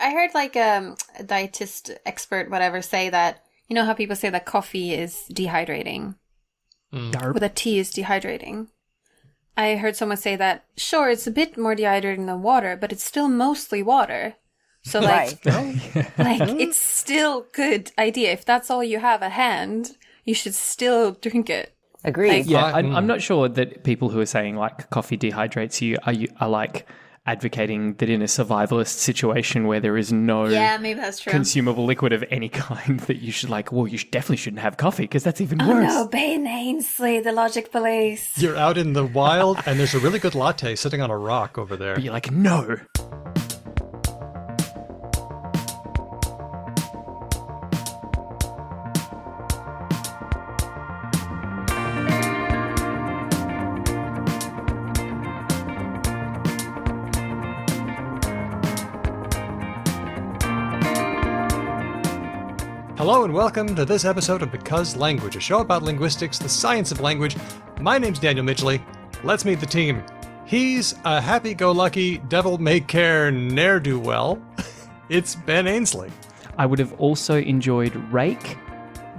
I heard like a dietist expert, whatever, say that, you know how people say that coffee is dehydrating? Or that tea is dehydrating. I heard someone say that, sure, it's a bit more dehydrating than water, but it's still mostly water. So, like, it's still good idea. If that's all you have at hand, you should still drink it. Agreed. Yeah, I'm not sure that people who are saying, like, coffee dehydrates you are like, advocating that in a survivalist situation where there is no maybe that's true. consumable liquid of any kind that you should definitely shouldn't have coffee because that's even worse. Oh no, Bane Ainsley, the logic police. You're out in the wild and there's a really good latte sitting on a rock over there. But you're like, no. Hello and welcome to this episode of Because Language, a show about linguistics, the science of language. My name's Daniel Midgley. Let's meet the team. He's a happy-go-lucky, devil-may-care ne'er-do-well. It's Ben Ainsley. I would have also enjoyed Rake,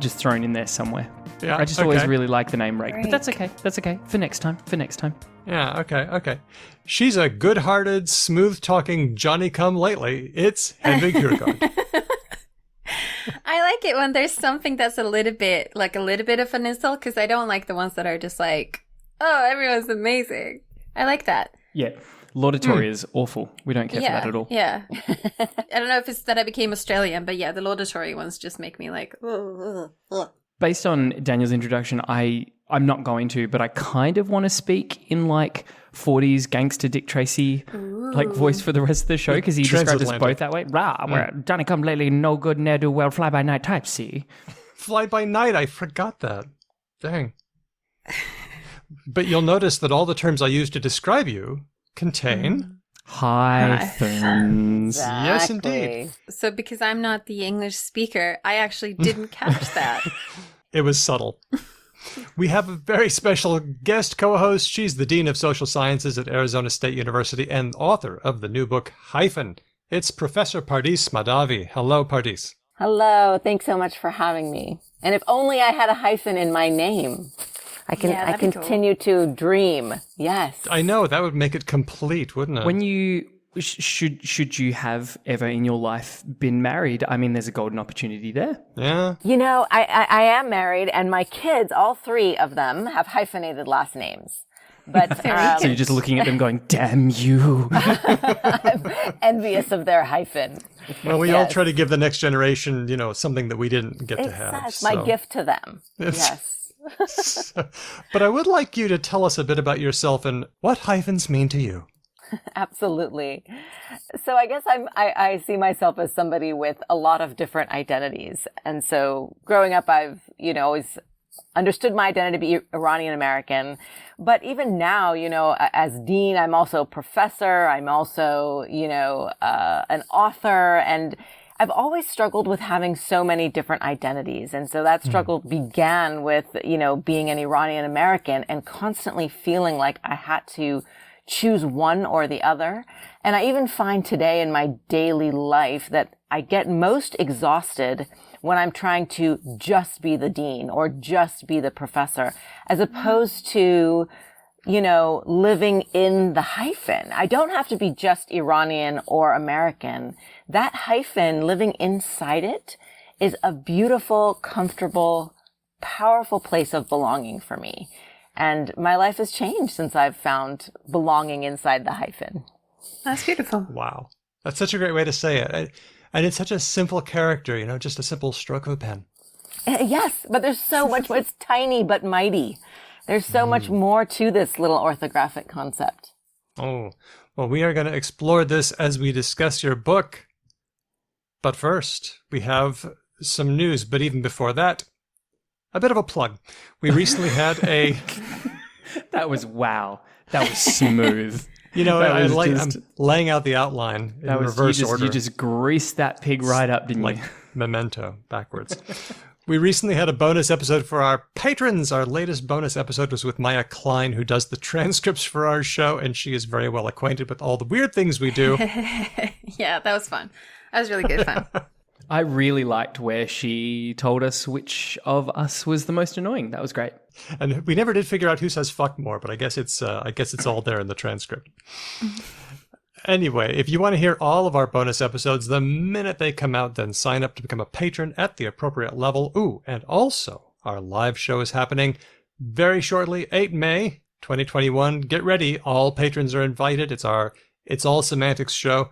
just thrown in there somewhere. Yeah, I just always really like the name Rake. But that's okay. That's okay. For next time. Yeah, okay. She's a good-hearted, smooth-talking Johnny-come-lately. It's Henry Kierkegaard. I like it when there's something that's a little bit of an insult, because I don't like the ones that are just like, oh, everyone's amazing. I like that. Yeah. Laudatory is awful. We don't care for that at all. Yeah. I don't know if it's that I became Australian, but yeah, the laudatory ones just make me like, ugh. Based on Daniel's introduction, I'm not going to, but I kind of want to speak in like 40s gangster Dick Tracy like voice for the rest of the show because he described us both that way. Rah, we're Johnny come lately, no good, ne'er do well, fly by night type, see? Fly by night, I forgot that. Dang. But you'll notice that all the terms I use to describe you contain hyphens. Exactly. Yes, indeed. So because I'm not the English speaker, I actually didn't catch that. It was subtle. We have a very special guest co-host. She's the Dean of Social Sciences at Arizona State University and author of the new book, Hyphen. It's Professor Pardis Mahdavi. Hello, Pardis. Hello. Thanks so much for having me. And if only I had a hyphen in my name. I continue to dream. Yes. I know. That would make it complete, wouldn't it? When you... Should you have ever in your life been married? I mean, there's a golden opportunity there. Yeah. You know, I am married, and my kids, all three of them, have hyphenated last names. But so you're just looking at them going, damn you. I'm envious of their hyphen. Well, we all try to give the next generation, something that we didn't get to have. That's my gift to them. Yes. But I would like you to tell us a bit about yourself and what hyphens mean to you. Absolutely. So I guess I see myself as somebody with a lot of different identities. And so growing up, I've, always understood my identity to be Iranian American. But even now, as dean, I'm also a professor. I'm also, an author. And I've always struggled with having so many different identities. And so that struggle began with, being an Iranian American and constantly feeling like I had to choose one or the other. And I even find today in my daily life that I get most exhausted when I'm trying to just be the dean or just be the professor, as opposed to, living in the hyphen. I don't have to be just Iranian or American. That hyphen, living inside it, is a beautiful, comfortable, powerful place of belonging for me. And my life has changed since I've found belonging inside the hyphen. That's beautiful. Wow. That's such a great way to say it. And it's such a simple character, just a simple stroke of a pen. Yes, but there's so much. It's tiny but mighty. There's so much more to this little orthographic concept. Oh, well, we are going to explore this as we discuss your book. But first, we have some news. But even before that, a bit of a plug. We recently had a... That was wow. That was smooth. I'm laying out the outline in reverse order. You just greased that pig right up, didn't you? Memento, backwards. We recently had a bonus episode for our patrons. Our latest bonus episode was with Maya Klein, who does the transcripts for our show, and she is very well acquainted with all the weird things we do. Yeah, that was fun. That was really good fun. I really liked where she told us which of us was the most annoying. That was great. And we never did figure out who says fuck more, but I guess it's all there in the transcript. Anyway, if you want to hear all of our bonus episodes the minute they come out, then sign up to become a patron at the appropriate level. Ooh, and also our live show is happening very shortly, 8 May 2021. Get ready. All patrons are invited. It's our It's All Semantics show.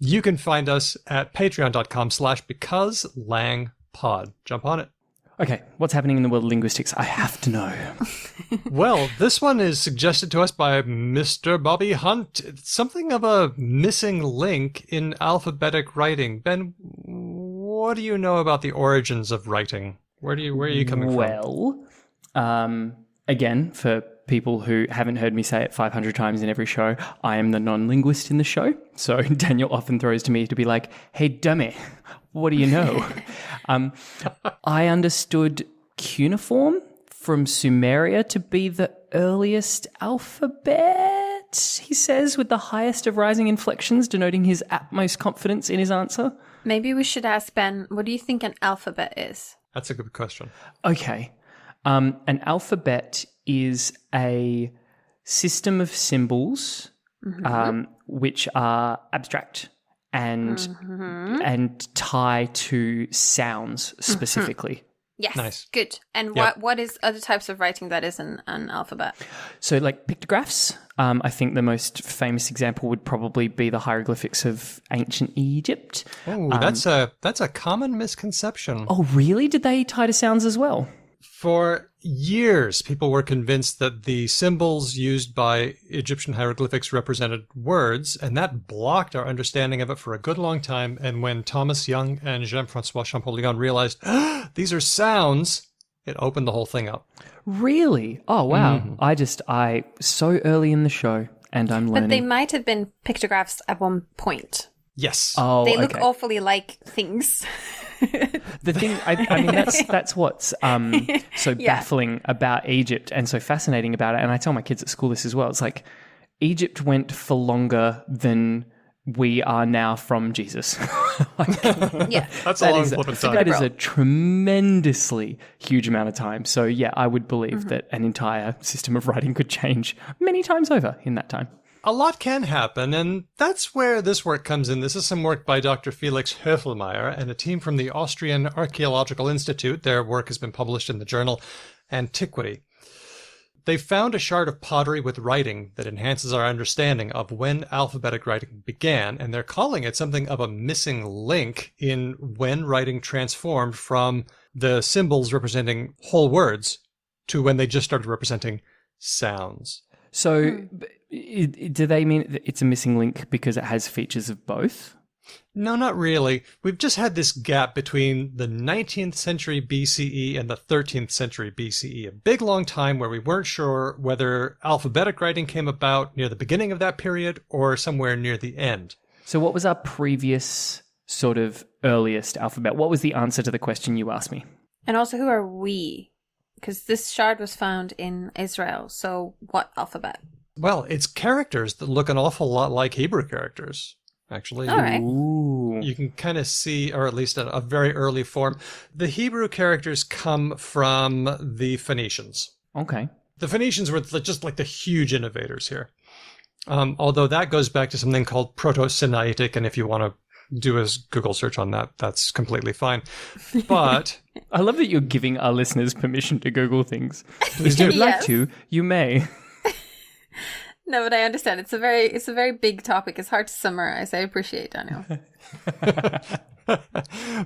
You can find us at patreon.com/becauselangpod. Jump on it. Okay, what's happening in the world of linguistics? I have to know. Well, this one is suggested to us by Mr. Bobby Hunt. It's something of a missing link in alphabetic writing. Ben, what do you know about the origins of writing? Where are you coming from? Well, again, for people who haven't heard me say it 500 times in every show, I am the non-linguist in the show. So Daniel often throws to me to be like, hey, dummy, what do you know? I understood cuneiform from Sumeria to be the earliest alphabet, he says, with the highest of rising inflections, denoting his utmost confidence in his answer. Maybe we should ask Ben, what do you think an alphabet is? That's a good question. Okay. An alphabet is a system of symbols which are abstract and tie to sounds specifically. Yes, nice. Good. And what is other types of writing that isn't an alphabet? So like pictographs, I think the most famous example would probably be the hieroglyphics of ancient Egypt. Oh, that's a common misconception. Oh, really? Did they tie to sounds as well? For years, people were convinced that the symbols used by Egyptian hieroglyphics represented words, and that blocked our understanding of it for a good long time. And when Thomas Young and Jean-François Champollion realized, these are sounds, it opened the whole thing up. Really? Oh, wow. I so early in the show, and I'm learning. But they might have been pictographs at one point. Yes. Oh, they look awfully like things. The thing, I mean, that's what's so baffling about Egypt and so fascinating about it. And I tell my kids at school this as well. It's like Egypt went for longer than we are now from Jesus. That's a long flipping time. That is a tremendously huge amount of time. So yeah, I would believe that an entire system of writing could change many times over in that time. A lot can happen, and that's where this work comes in. This is some work by Dr. Felix Höfelmeier and a team from the Austrian Archaeological Institute. Their work has been published in the journal Antiquity. They found a shard of pottery with writing that enhances our understanding of when alphabetic writing began, and they're calling it something of a missing link in when writing transformed from the symbols representing whole words to when they just started representing sounds. So do they mean that it's a missing link because it has features of both? No, not really. We've just had this gap between the 19th century BCE and the 13th century BCE, a big long time where we weren't sure whether alphabetic writing came about near the beginning of that period or somewhere near the end. So what was our previous sort of earliest alphabet? What was the answer to the question you asked me? And also, who are we? Because this shard was found in Israel, so what alphabet? Well, it's characters that look an awful lot like Hebrew characters, actually. All right. Ooh. You can kind of see, or at least a very early form. The Hebrew characters come from the Phoenicians. Okay. The Phoenicians were just like the huge innovators here. Although that goes back to something called Proto-Sinaitic, and if you want to do a Google search on that, that's completely fine. But I love that you're giving our listeners permission to Google things. If you'd like to, you may. No, but I understand. It's a very big topic. It's hard to summarize. I appreciate, Daniel.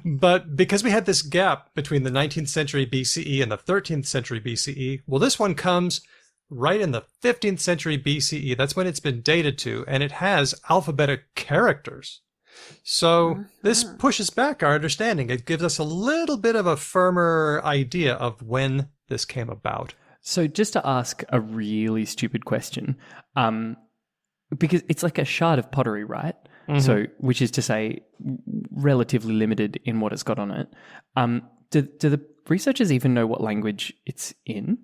But because we had this gap between the 19th century BCE and the 13th century BCE, well, this one comes right in the 15th century BCE. That's when it's been dated to, and it has alphabetic characters. So this pushes back our understanding. It gives us a little bit of a firmer idea of when this came about. So just to ask a really stupid question, because it's like a shard of pottery, right? So, which is to say, relatively limited in what it's got on it. Do the researchers even know what language it's in?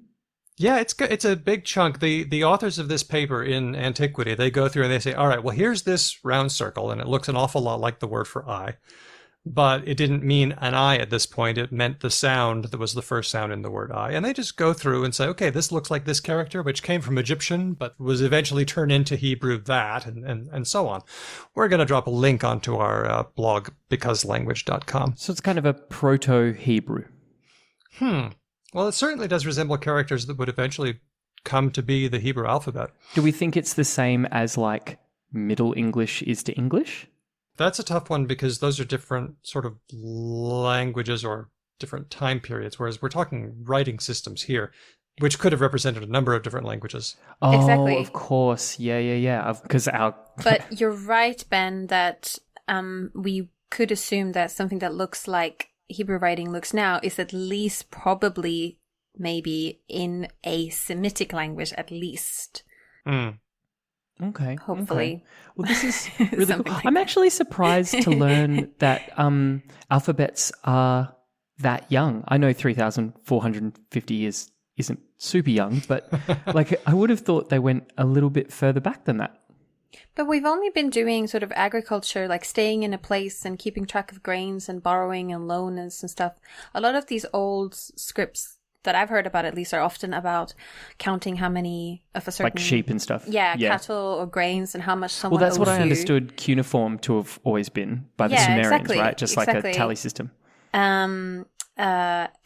Yeah, it's good. It's a big chunk. The authors of this paper in Antiquity, they go through and they say, all right, well, here's this round circle, and it looks an awful lot like the word for eye. But it didn't mean an eye at this point. It meant the sound that was the first sound in the word eye. And they just go through and say, okay, this looks like this character, which came from Egyptian, but was eventually turned into Hebrew that, and so on. We're going to drop a link onto our blog, becauselanguage.com. So it's kind of a proto-Hebrew. Well, it certainly does resemble characters that would eventually come to be the Hebrew alphabet. Do we think it's the same as like Middle English is to English? That's a tough one because those are different sort of languages or different time periods, whereas we're talking writing systems here, which could have represented a number of different languages. Oh, Exactly. of course. Yeah. Because our... But you're right, Ben, that we could assume that something that looks like Hebrew writing looks now is at least probably maybe in a Semitic language at least. Okay. Hopefully. Okay. Well, this is really Something cool. like I'm that. actually surprised to learn that alphabets are that young. I know 3,450 years isn't super young, but like I would have thought they went a little bit further back than that. But we've only been doing sort of agriculture, like staying in a place and keeping track of grains and borrowing and loans and stuff. A lot of these old scripts that I've heard about, at least, are often about counting how many of a certain... Like sheep and stuff. Yeah, cattle or grains and how much someone Well, that's what owes I you. understood cuniform to have always been by the Yeah, Sumerians, exactly, right? Just like a exactly. tally system.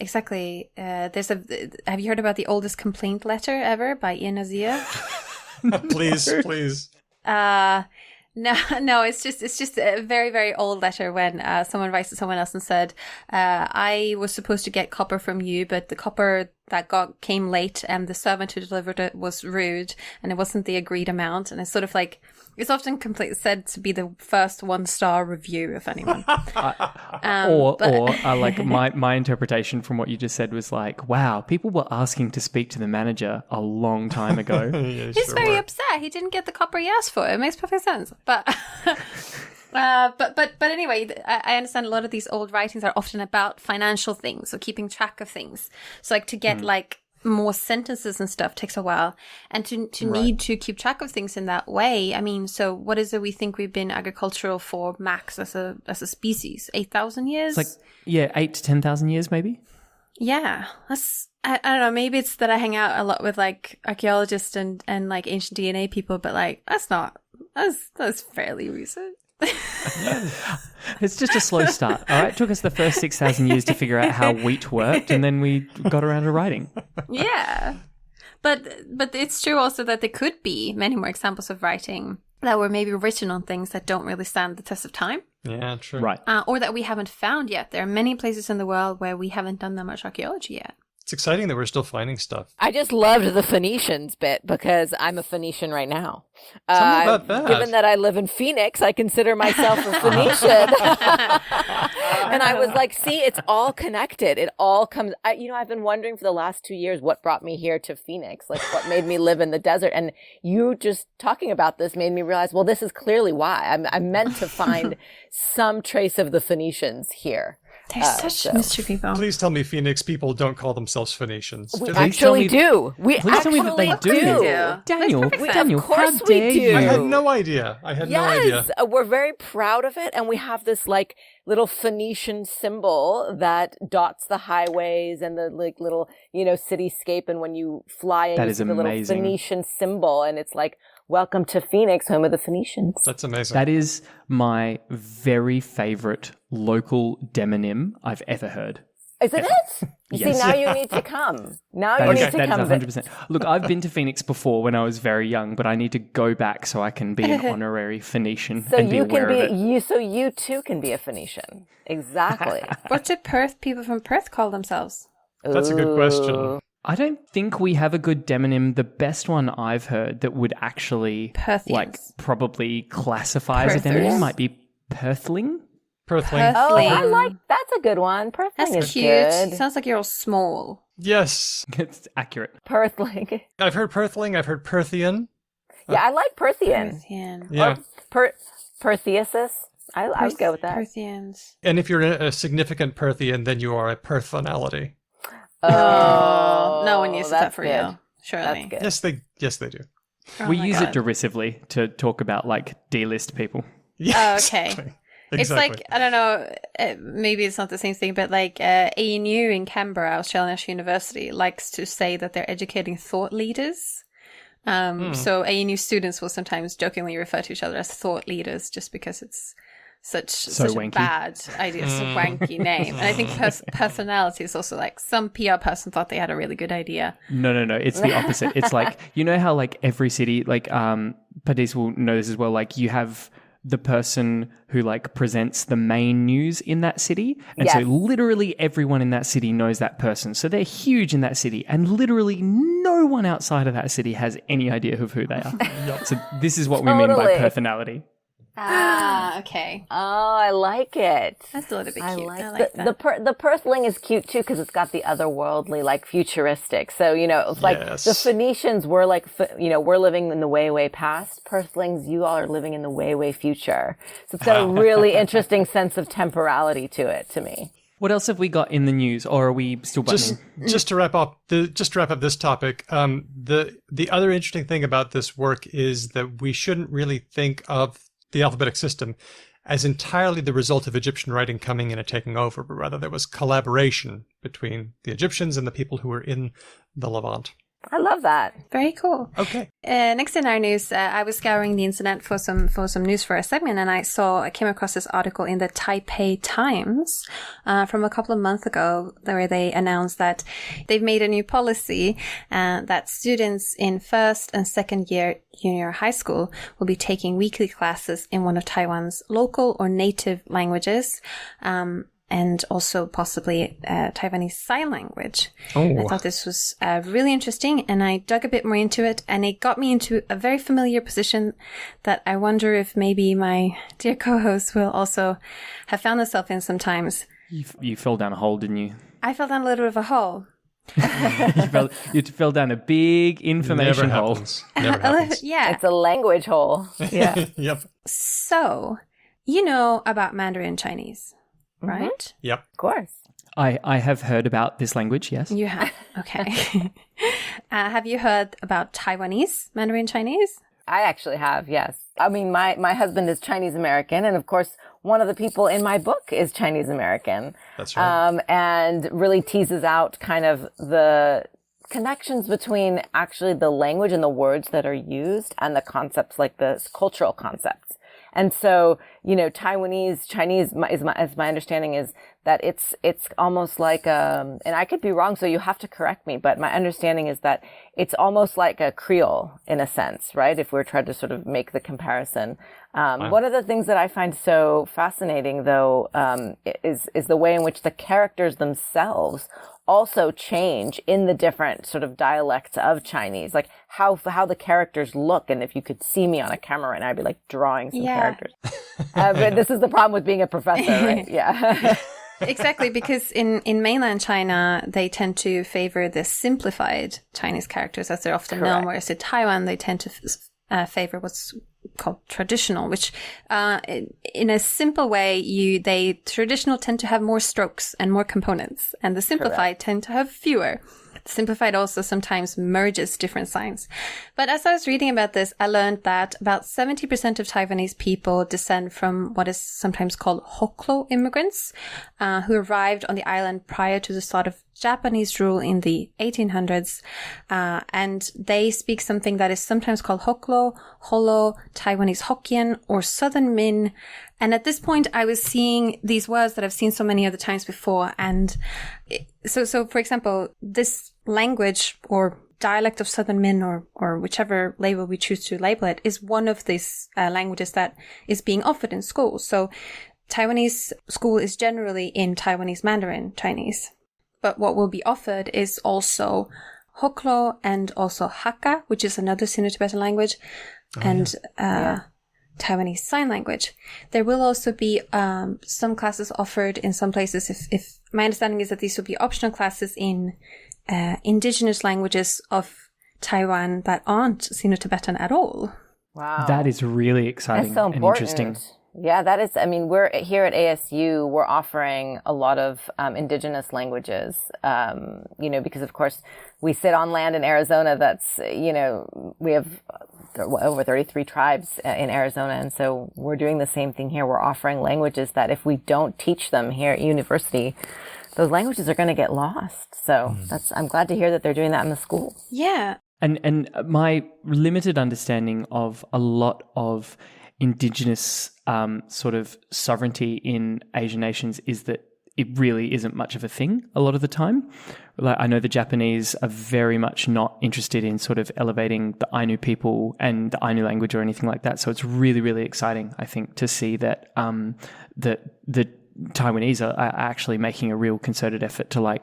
Exactly. Have you heard about the oldest complaint letter ever by Ian Azia? Please. No, it's just a very, very old letter when someone writes to someone else and said, I was supposed to get copper from you, but the copper that came late and the servant who delivered it was rude and it wasn't the agreed amount. And it's sort of like, it's often said to be the first 1-star review, if anyone. Like my interpretation from what you just said was like, wow, people were asking to speak to the manager a long time ago. He's very upset. He didn't get the copper he asked for. It makes perfect sense. But but anyway, I understand a lot of these old writings are often about financial things or keeping track of things. So like to get like more sentences and stuff takes a while, and to need to keep track of things in that way. I mean, so what is it we think we've been agricultural for max as a species? 8,000 years? It's like 8 to 10,000 years maybe. Yeah, that's I don't know. Maybe it's that I hang out a lot with like archaeologists and like ancient DNA people, but like that's fairly recent. It's just a slow start. All right, it took us the first 6,000 years to figure out how wheat worked, and then we got around to writing. Yeah, but it's true also that there could be many more examples of writing that were maybe written on things that don't really stand the test of time. Yeah, true. Right. Or that we haven't found yet. There are many places in the world where we haven't done that much archaeology yet. It's exciting that we're still finding stuff. I just loved the Phoenicians bit because I'm a Phoenician right now. Tell me about that. Given that I live in Phoenix, I consider myself a Phoenician. And I was like, see, it's all connected. It all comes. I've been wondering for the last 2 years what brought me here to Phoenix, like what made me live in the desert. And you just talking about this made me realize, well, this is clearly why. I'm meant to find some trace of the Phoenicians here. They're such mystery people. Please tell me Phoenix people don't call themselves Phoenicians. We Do they? actually do. We Please tell me that they actually do. Daniel, Of course how we dare do. you? I had no idea. Yes, we're very proud of it, and we have this like little Phoenician symbol that dots the highways and the like little cityscape. And when you fly in, That you is see the little amazing. Phoenician symbol, and it's like, "Welcome to Phoenix, home of the Phoenicians." That's amazing. That is my very favorite local demonym I've ever heard. Isn't it? You Yes. see, now you need to come. Now That you is, need to that come. is 100%. Look, I've been to Phoenix before when I was very young, but I need to go back so I can be an honorary Phoenician So and be you aware can of it. so you too can be a Phoenician. Exactly. What do people from Perth call themselves? That's a good question. I don't think we have a good demonym. The best one I've heard that would actually Perthians. probably classify as a Perthers. demonym might be Perthling. Perthling. Oh, I Perthling. like that's a good one. Perthling That's is cute. good. Sounds like you're all small. Yes. It's accurate. Perthling. I've heard Perthling. I've heard Perthian. Yeah, I like Perthian. Perthian. Yeah. Pertheusis. I would go with that. Perthians. And if you're a significant Perthian, then you are a personality. Oh, No one uses that that's for good. you. surely. That's good. Yes, they do. Oh we my use God. it derisively to talk about like D-list people. Yes, okay. exactly. It's like, I don't know, maybe it's not the same thing, but like ANU in Canberra, Australian National University, likes to say that they're educating thought leaders. So ANU students will sometimes jokingly refer to each other as thought leaders just because it's such a bad idea, it's a wanky name. And I think personality is also like some PR person thought they had a really good idea. No. It's the opposite. It's like, you know how like every city, like Pardis will know this as well, like you have the person who like presents the main news in that city. And so literally everyone in that city knows that person. So they're huge in that city and literally no one outside of that city has any idea of who they are. So this is what we mean by personality. Okay. Oh, I like it. That's a little bit cute. I like that. that. The Perthling is cute too because it's got the otherworldly, like futuristic. So, you know, it's like the Phoenicians were like, you know, we're living in the way, way past. Perthlings, you all are living in the way, way future. So it's got a really interesting sense of temporality to it, to me. What else have we got in the news, or are we still buttoning? Just to wrap up this topic, the other interesting thing about this work is that we shouldn't really think of the alphabetic system as entirely the result of Egyptian writing coming in and taking over, but rather there was collaboration between the Egyptians and the people who were in the Levant. I love that. Very cool. Okay. Next in our news, I was scouring the internet for some news for a segment, and I came across this article in the Taipei Times from a couple of months ago, where they announced that they've made a new policy that students in first and second year junior high school will be taking weekly classes in one of Taiwan's local or native languages. And also possibly Taiwanese Sign Language. Oh. I thought this was really interesting, and I dug a bit more into it, and it got me into a very familiar position that I wonder if maybe my dear co-host will also have found herself in sometimes. You fell down a hole, didn't you? I fell down a little bit of a hole. you fell down a big information hole. Never happens. Yeah. It's a language hole. Yeah. Yep. So, you know about Mandarin Chinese. Right? Yep. Of course. I have heard about this language, yes. You have? Okay. Have you heard about Taiwanese Mandarin Chinese? I actually have, yes. I mean, my husband is Chinese American, and of course, one of the people in my book is Chinese American. That's right. And really teases out kind of the connections between actually the language and the words that are used and the concepts, like the cultural concepts. And so, you know, Chinese, as my understanding is that it's almost like, and I could be wrong, so you have to correct me, but my understanding is that it's almost like a Creole in a sense, right? If we're trying to sort of make the comparison. Wow. One of the things that I find so fascinating though, is the way in which the characters themselves also change in the different sort of dialects of Chinese, like how the characters look. And if you could see me on a camera right now, I'd be like drawing some characters. But this is the problem with being a professor, right? Yeah. Exactly, because in mainland China, they tend to favor the simplified Chinese characters as they're often known, whereas in Taiwan, they tend to favor what's called traditional, which in a simple way, they traditional tend to have more strokes and more components, and the simplified tend to have fewer. The simplified also sometimes merges different signs. But as I was reading about this, I learned that about 70% of Taiwanese people descend from what is sometimes called Hoklo immigrants, who arrived on the island prior to the start of Japanese rule in the 1800s. And they speak something that is sometimes called Hoklo, Holo, Taiwanese Hokkien, or Southern Min. And at this point, I was seeing these words that I've seen so many other times before. And so for example, this language or dialect of Southern Min or whichever label we choose to label it is one of these languages that is being offered in schools. So Taiwanese school is generally in Taiwanese Mandarin Chinese. But what will be offered is also Hoklo and also Hakka, which is another Sino-Tibetan language, Taiwanese Sign Language. There will also be some classes offered in some places. If my understanding is that these will be optional classes in indigenous languages of Taiwan that aren't Sino-Tibetan at all. Wow. That is really exciting That's so and important. interesting. Yeah, that is, I mean, we're here at ASU, we're offering a lot of indigenous languages, because of course we sit on land in Arizona that's, we have over 33 tribes in Arizona. And so we're doing the same thing here. We're offering languages that if we don't teach them here at university, those languages are going to get lost. So I'm glad to hear that they're doing that in the school. Yeah. And my limited understanding of a lot of indigenous sort of sovereignty in Asian nations is that it really isn't much of a thing a lot of the time. Like, I know the Japanese are very much not interested in sort of elevating the Ainu people and the Ainu language or anything like that. So it's really, really exciting, I think, to see that the Taiwanese are actually making a real concerted effort to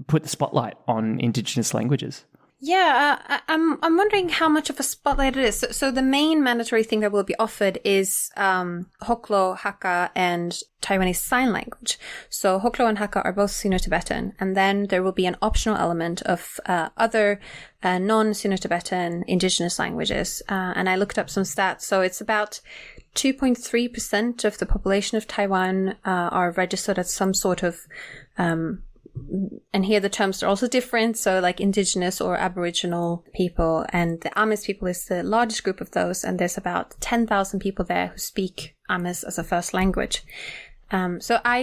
put the spotlight on indigenous languages. Yeah, I'm wondering how much of a spotlight it is. So the main mandatory thing that will be offered is Hoklo, Hakka, and Taiwanese Sign Language. So Hoklo and Hakka are both Sino-Tibetan, and then there will be an optional element of other non-Sino-Tibetan indigenous languages. And I looked up some stats. So it's about 2.3% of the population of Taiwan are registered as some sort of and here the terms are also different. So like indigenous or aboriginal people, and the Amis people is the largest group of those. And there's about 10,000 people there who speak Amis as a first language. So I,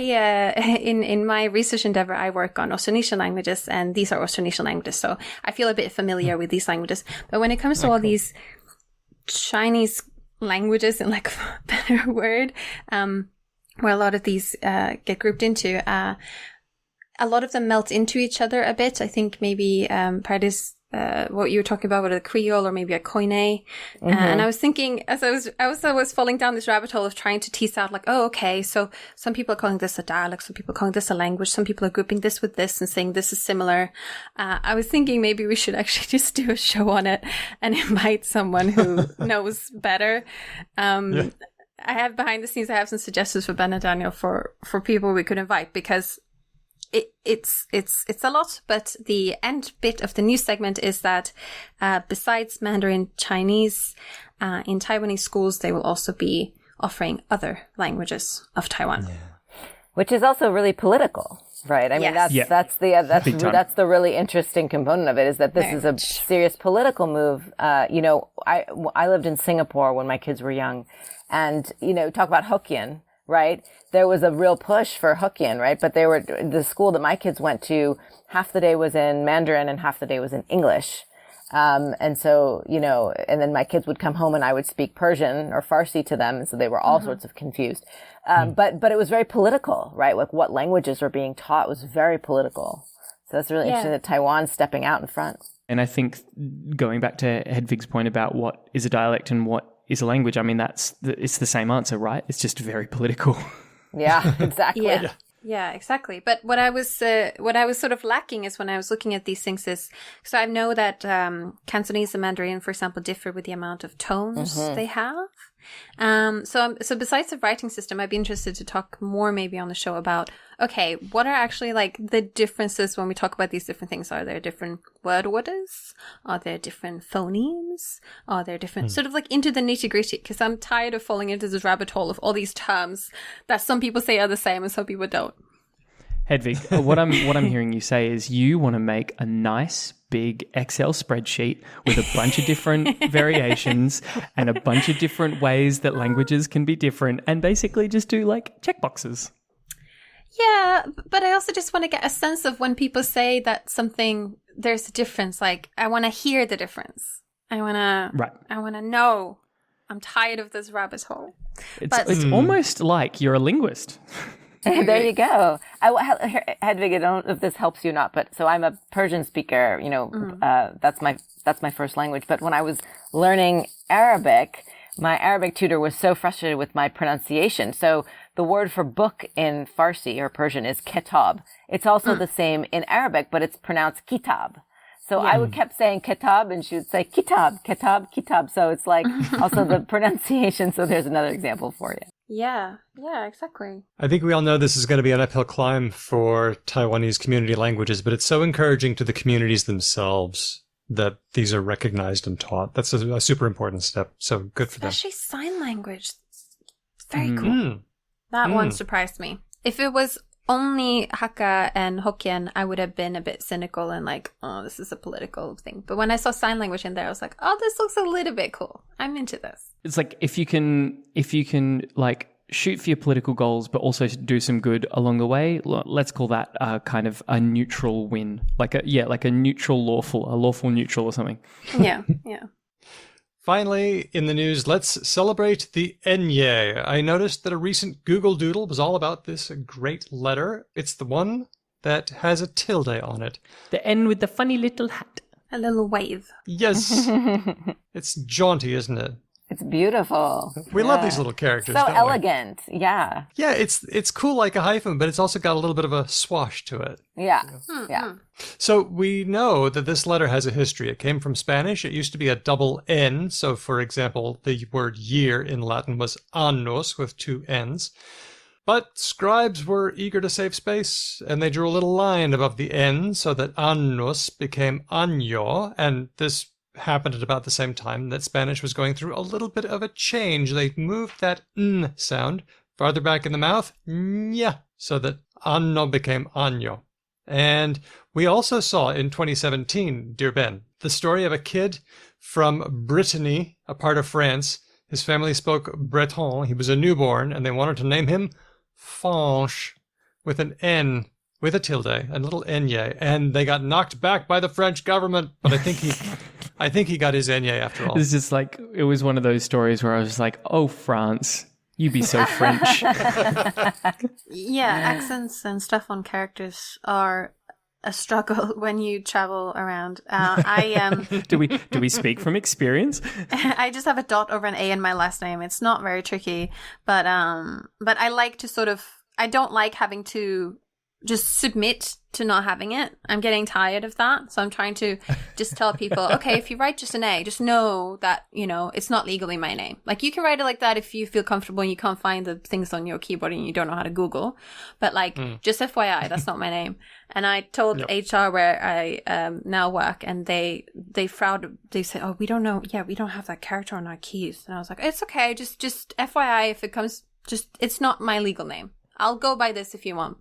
in my research endeavor, I work on Austronesian languages, and these are Austronesian languages. So I feel a bit familiar with these languages. But when it comes to all these Chinese languages, in like a better word, where a lot of these get grouped into, a lot of them melt into each other a bit. I think maybe Pardis, what you were talking about with a Creole or maybe a Koine. And I was thinking, as I was falling down this rabbit hole of trying to tease out, like, oh, okay, so some people are calling this a dialect, some people are calling this a language, some people are grouping this with this and saying this is similar. I was thinking maybe we should actually just do a show on it and invite someone who knows better. I have behind the scenes, I have some suggestions for Ben and Daniel for people we could invite, because it's a lot, but the end bit of the news segment is that besides Mandarin Chinese, in Taiwanese schools, they will also be offering other languages of Taiwan. Which is also really political, right? I mean, that's the really interesting component of it, is that this is a serious political move. I lived in Singapore when my kids were young, and, talk about Hokkien, right? There was a real push for Hokkien, right? But the school that my kids went to, half the day was in Mandarin and half the day was in English. And so, and then my kids would come home and I would speak Persian or Farsi to them. And so they were all sorts of confused. But it was very political, right? Like what languages were being taught was very political. So that's really interesting that Taiwan's stepping out in front. And I think going back to Hedvig's point about what is a dialect and what is a language, I mean, it's the same answer, right? It's just very political. Yeah, exactly. Yeah, exactly. But what I was sort of lacking is when I was looking at these things is, so I know that Cantonese and Mandarin, for example, differ with the amount of tones they have. So besides the writing system, I'd be interested to talk more maybe on the show about, okay, what are actually like the differences when we talk about these different things? Are there different word orders? Are there different phonemes? Are there different sort of like into the nitty gritty? Because I'm tired of falling into this rabbit hole of all these terms that some people say are the same and some people don't. Hedvig, what I'm hearing you say is you want to make a nice big Excel spreadsheet with a bunch of different variations and a bunch of different ways that languages can be different, and basically just do like checkboxes. Yeah, but I also just want to get a sense of when people say that something, there's a difference. Like, I want to hear the difference. I want to know. I'm tired of this rabbit hole. It's almost like you're a linguist. There you go. Hedvig, I don't know if this helps you or not, but so I'm a Persian speaker, that's my first language. But when I was learning Arabic, my Arabic tutor was so frustrated with my pronunciation. So the word for book in Farsi or Persian is kitab. It's also the same in Arabic, but it's pronounced kitab. So I would kept saying kitab and she would say kitab, kitab, kitab. So it's like also the pronunciation. So there's another example for you. Yeah, exactly. I think we all know this is going to be an uphill climb for Taiwanese community languages, but it's so encouraging to the communities themselves that these are recognized and taught. That's a super important step. So good for them. Especially sign language. Very cool. That one surprised me. If it was only Hakka and Hokkien, I would have been a bit cynical and like, oh, this is a political thing. But when I saw sign language in there, I was like, oh, this looks a little bit cool. I'm into this. It's like if you can like shoot for your political goals, but also do some good along the way. Let's call that kind of a neutral win, like a neutral lawful neutral or something. Yeah. Finally, in the news, let's celebrate the Enye. I noticed that a recent Google Doodle was all about this great letter. It's the one that has a tilde on it. The N with the funny little hat. A little wave. Yes. It's jaunty, isn't it? It's beautiful. We love these little characters. So don't elegant. We? Yeah. Yeah, it's cool like a hyphen, but it's also got a little bit of a swash to it. Yeah. Yeah. So we know that this letter has a history. It came from Spanish. It used to be a double N. So, for example, the word year in Latin was annos with two N's. But scribes were eager to save space, and they drew a little line above the N so that annos became año, and this happened at about the same time that Spanish was going through a little bit of a change. They moved that n sound farther back in the mouth, nya, so that anno became año. And we also saw in 2017, dear Ben, the story of a kid from Brittany, a part of France. His family spoke Breton. He was a newborn, and they wanted to name him Fanche with an N, with a tilde, a little enye, and they got knocked back by the French government. But I think he got his enye after all. It's just like, it was one of those stories where I was like, oh, France, you be so French. Yeah, accents and stuff on characters are a struggle when you travel around. Do we speak from experience? I just have a dot over an A in my last name. It's not very tricky, but I like to I don't like having to just submit to not having it. I'm getting tired of that. So I'm trying to just tell people, okay, if you write just an A, just know that, it's not legally my name. Like, you can write it like that if you feel comfortable and you can't find the things on your keyboard and you don't know how to Google. But just FYI, that's not my name. And I told HR where I now work, and they frowned. They said, oh, we don't know. Yeah, we don't have that character on our keys. And I was like, it's okay. Just FYI, if it comes, it's not my legal name. I'll go by this if you want.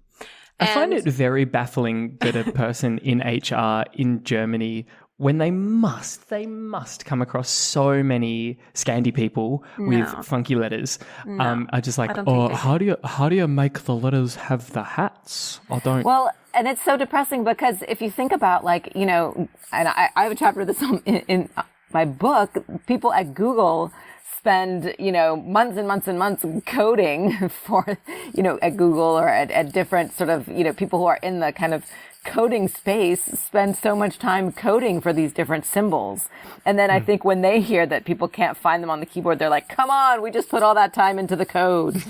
I find it very baffling that a person in HR in Germany, when they must come across so many Scandi people with funky letters, are just like, how do you make the letters have the hats? I don't. Well, and it's so depressing because if you think about and I have a chapter of this in my book, people at Google spend, months and months and months coding for, at Google or at different sort of, people who are in the kind of coding space spend so much time coding for these different symbols. And then I think when they hear that people can't find them on the keyboard, they're like, come on, we just put all that time into the code.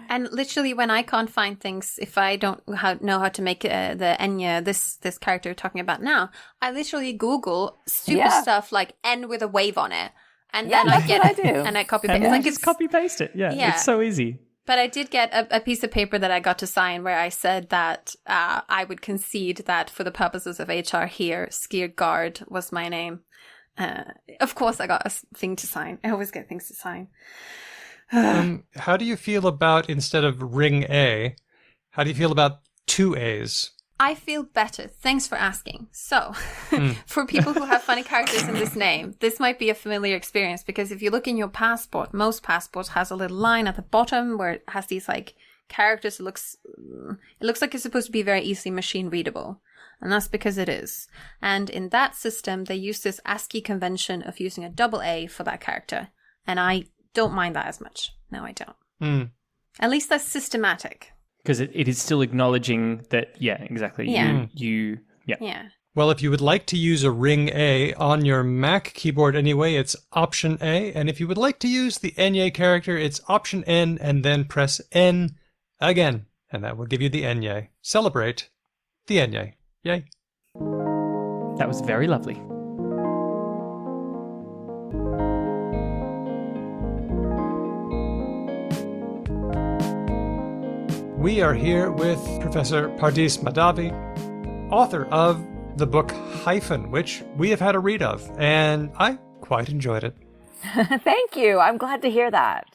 And literally, when I can't find things, if I don't know how to make the Enya, this character we're talking about now, I literally Google stupid stuff like N with a wave on it. And then I get it, and I copy paste. And just copy paste it. Yeah, it's so easy. But I did get a piece of paper that I got to sign where I said that I would concede that for the purposes of HR here, Skiergard was my name. Of course, I got a thing to sign. I always get things to sign. How do you feel about, instead of ring A, how do you feel about two A's? I feel better. Thanks for asking. So, for people who have funny characters in this name, this might be a familiar experience, because if you look in your passport, most passports has a little line at the bottom where it has these characters. It looks like it's supposed to be very easily machine readable. And that's because it is. And in that system, they use this ASCII convention of using a double A for that character. And I don't mind that as much. No, I don't. At least that's systematic. Because it is still acknowledging that, exactly. Yeah. Yeah. Well, if you would like to use a ring A on your Mac keyboard anyway, it's Option A. And if you would like to use the Enye character, it's Option N and then press N again. And that will give you the Enye. Celebrate the Enye. Yay. That was very lovely. We are here with Professor Pardis Mahdavi, author of the book Hyphen, which we have had a read of, and I quite enjoyed it. Thank you. I'm glad to hear that.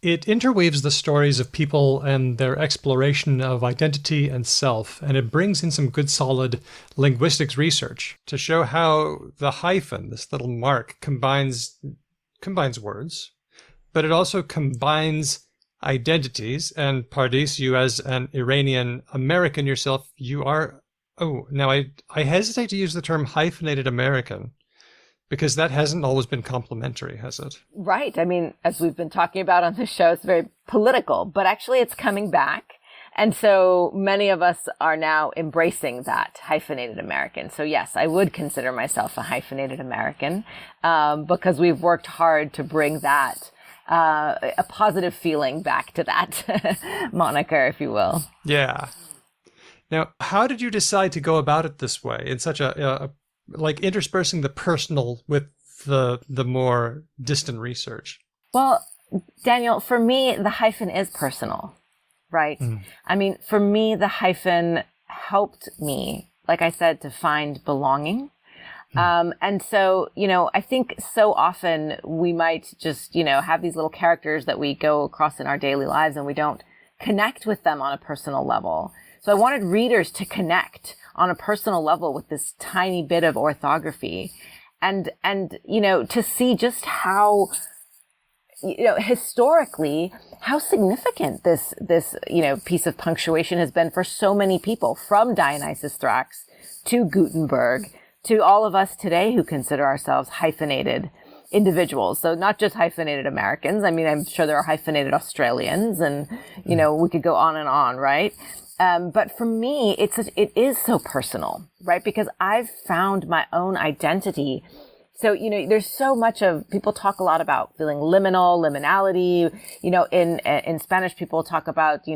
It interweaves the stories of people and their exploration of identity and self, and it brings in some good solid linguistics research to show how the hyphen, this little mark, combines words, but it also combines identities. And Pardis, you as an Iranian American yourself, you are, now I hesitate to use the term hyphenated American, because that hasn't always been complimentary, has it? Right. I mean, as we've been talking about on this show, it's very political, but actually it's coming back. And so many of us are now embracing that hyphenated American. So yes, I would consider myself a hyphenated American, because we've worked hard to bring that, a positive feeling back to that moniker, if you will. Yeah. Now, how did you decide to go about it this way, in such a like interspersing the personal with the more distant research? Well, Daniel, for me, the hyphen is personal, right? I mean, for me, the hyphen helped me, like I said, to find belonging. And so, I think so often we might just, have these little characters that we go across in our daily lives and we don't connect with them on a personal level. So I wanted readers to connect on a personal level with this tiny bit of orthography and, to see just how, historically, how significant this, piece of punctuation has been for so many people, from Dionysius Thrax to Gutenberg to all of us today who consider ourselves hyphenated individuals. So not just hyphenated Americans. I mean, I'm sure there are hyphenated Australians and, we could go on and on, right? But for me, it is so personal, right? Because I've found my own identity. So, there's so much of, people talk a lot about feeling liminality. In Spanish, people talk about,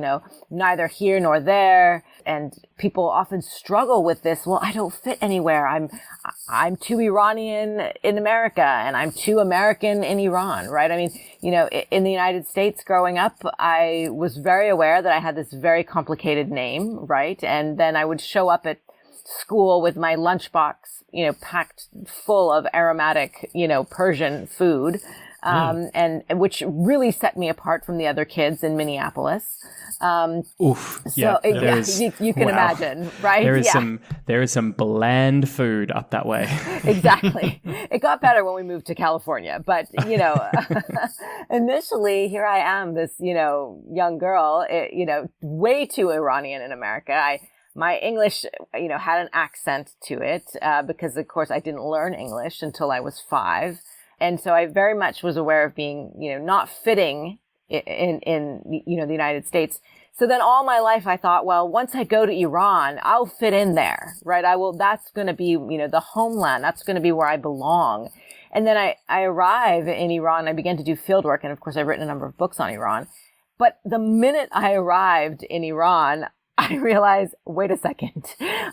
neither here nor there. And people often struggle with this. Well, I don't fit anywhere. I'm too Iranian in America and I'm too American in Iran, right? I mean, in the United States growing up, I was very aware that I had this very complicated name, right? And then I would show up at school with my lunchbox, packed full of aromatic, Persian food, and which really set me apart from the other kids in Minneapolis. Oof. So Yeah, you can imagine, right? There is some bland food up that way. Exactly. It got better when we moved to California, but initially here I am, this, young girl, way too Iranian in America. My English, had an accent to it, because of course I didn't learn English until I was 5. And so I very much was aware of being, not fitting in the United States. So then all my life I thought, well, once I go to Iran, I'll fit in there, right? That's going to be, the homeland. That's going to be where I belong. And then I arrive in Iran. I began to do field work. And of course, I've written a number of books on Iran. But the minute I arrived in Iran, I realized, wait a second,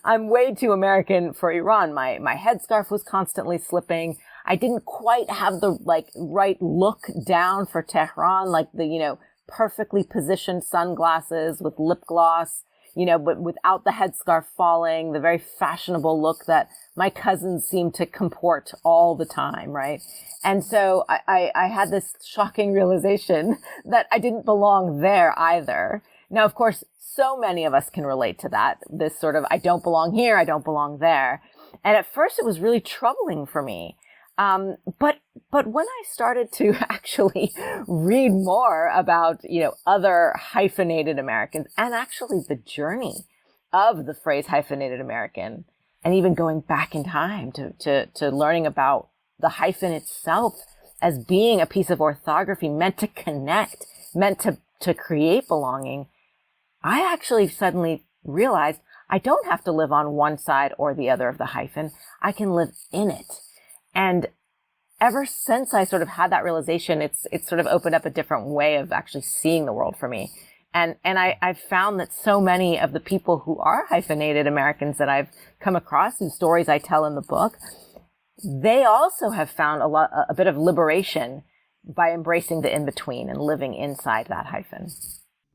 I'm way too American for Iran. My headscarf was constantly slipping. I didn't quite have the right look down for Tehran, like the, perfectly positioned sunglasses with lip gloss, but without the headscarf falling, the very fashionable look that my cousins seem to comport all the time, right? And so I had this shocking realization that I didn't belong there either. Now, of course, so many of us can relate to that, this sort of, I don't belong here, I don't belong there. And at first it was really troubling for me. But when I started to actually read more about, other hyphenated Americans and actually the journey of the phrase hyphenated American, and even going back in time to learning about the hyphen itself as being a piece of orthography meant to connect, meant to create belonging, I actually suddenly realized I don't have to live on one side or the other of the hyphen. I can live in it. And ever since I sort of had that realization, it's sort of opened up a different way of actually seeing the world for me. And I've found that so many of the people who are hyphenated Americans that I've come across in stories I tell in the book, they also have found a bit of liberation by embracing the in-between and living inside that hyphen.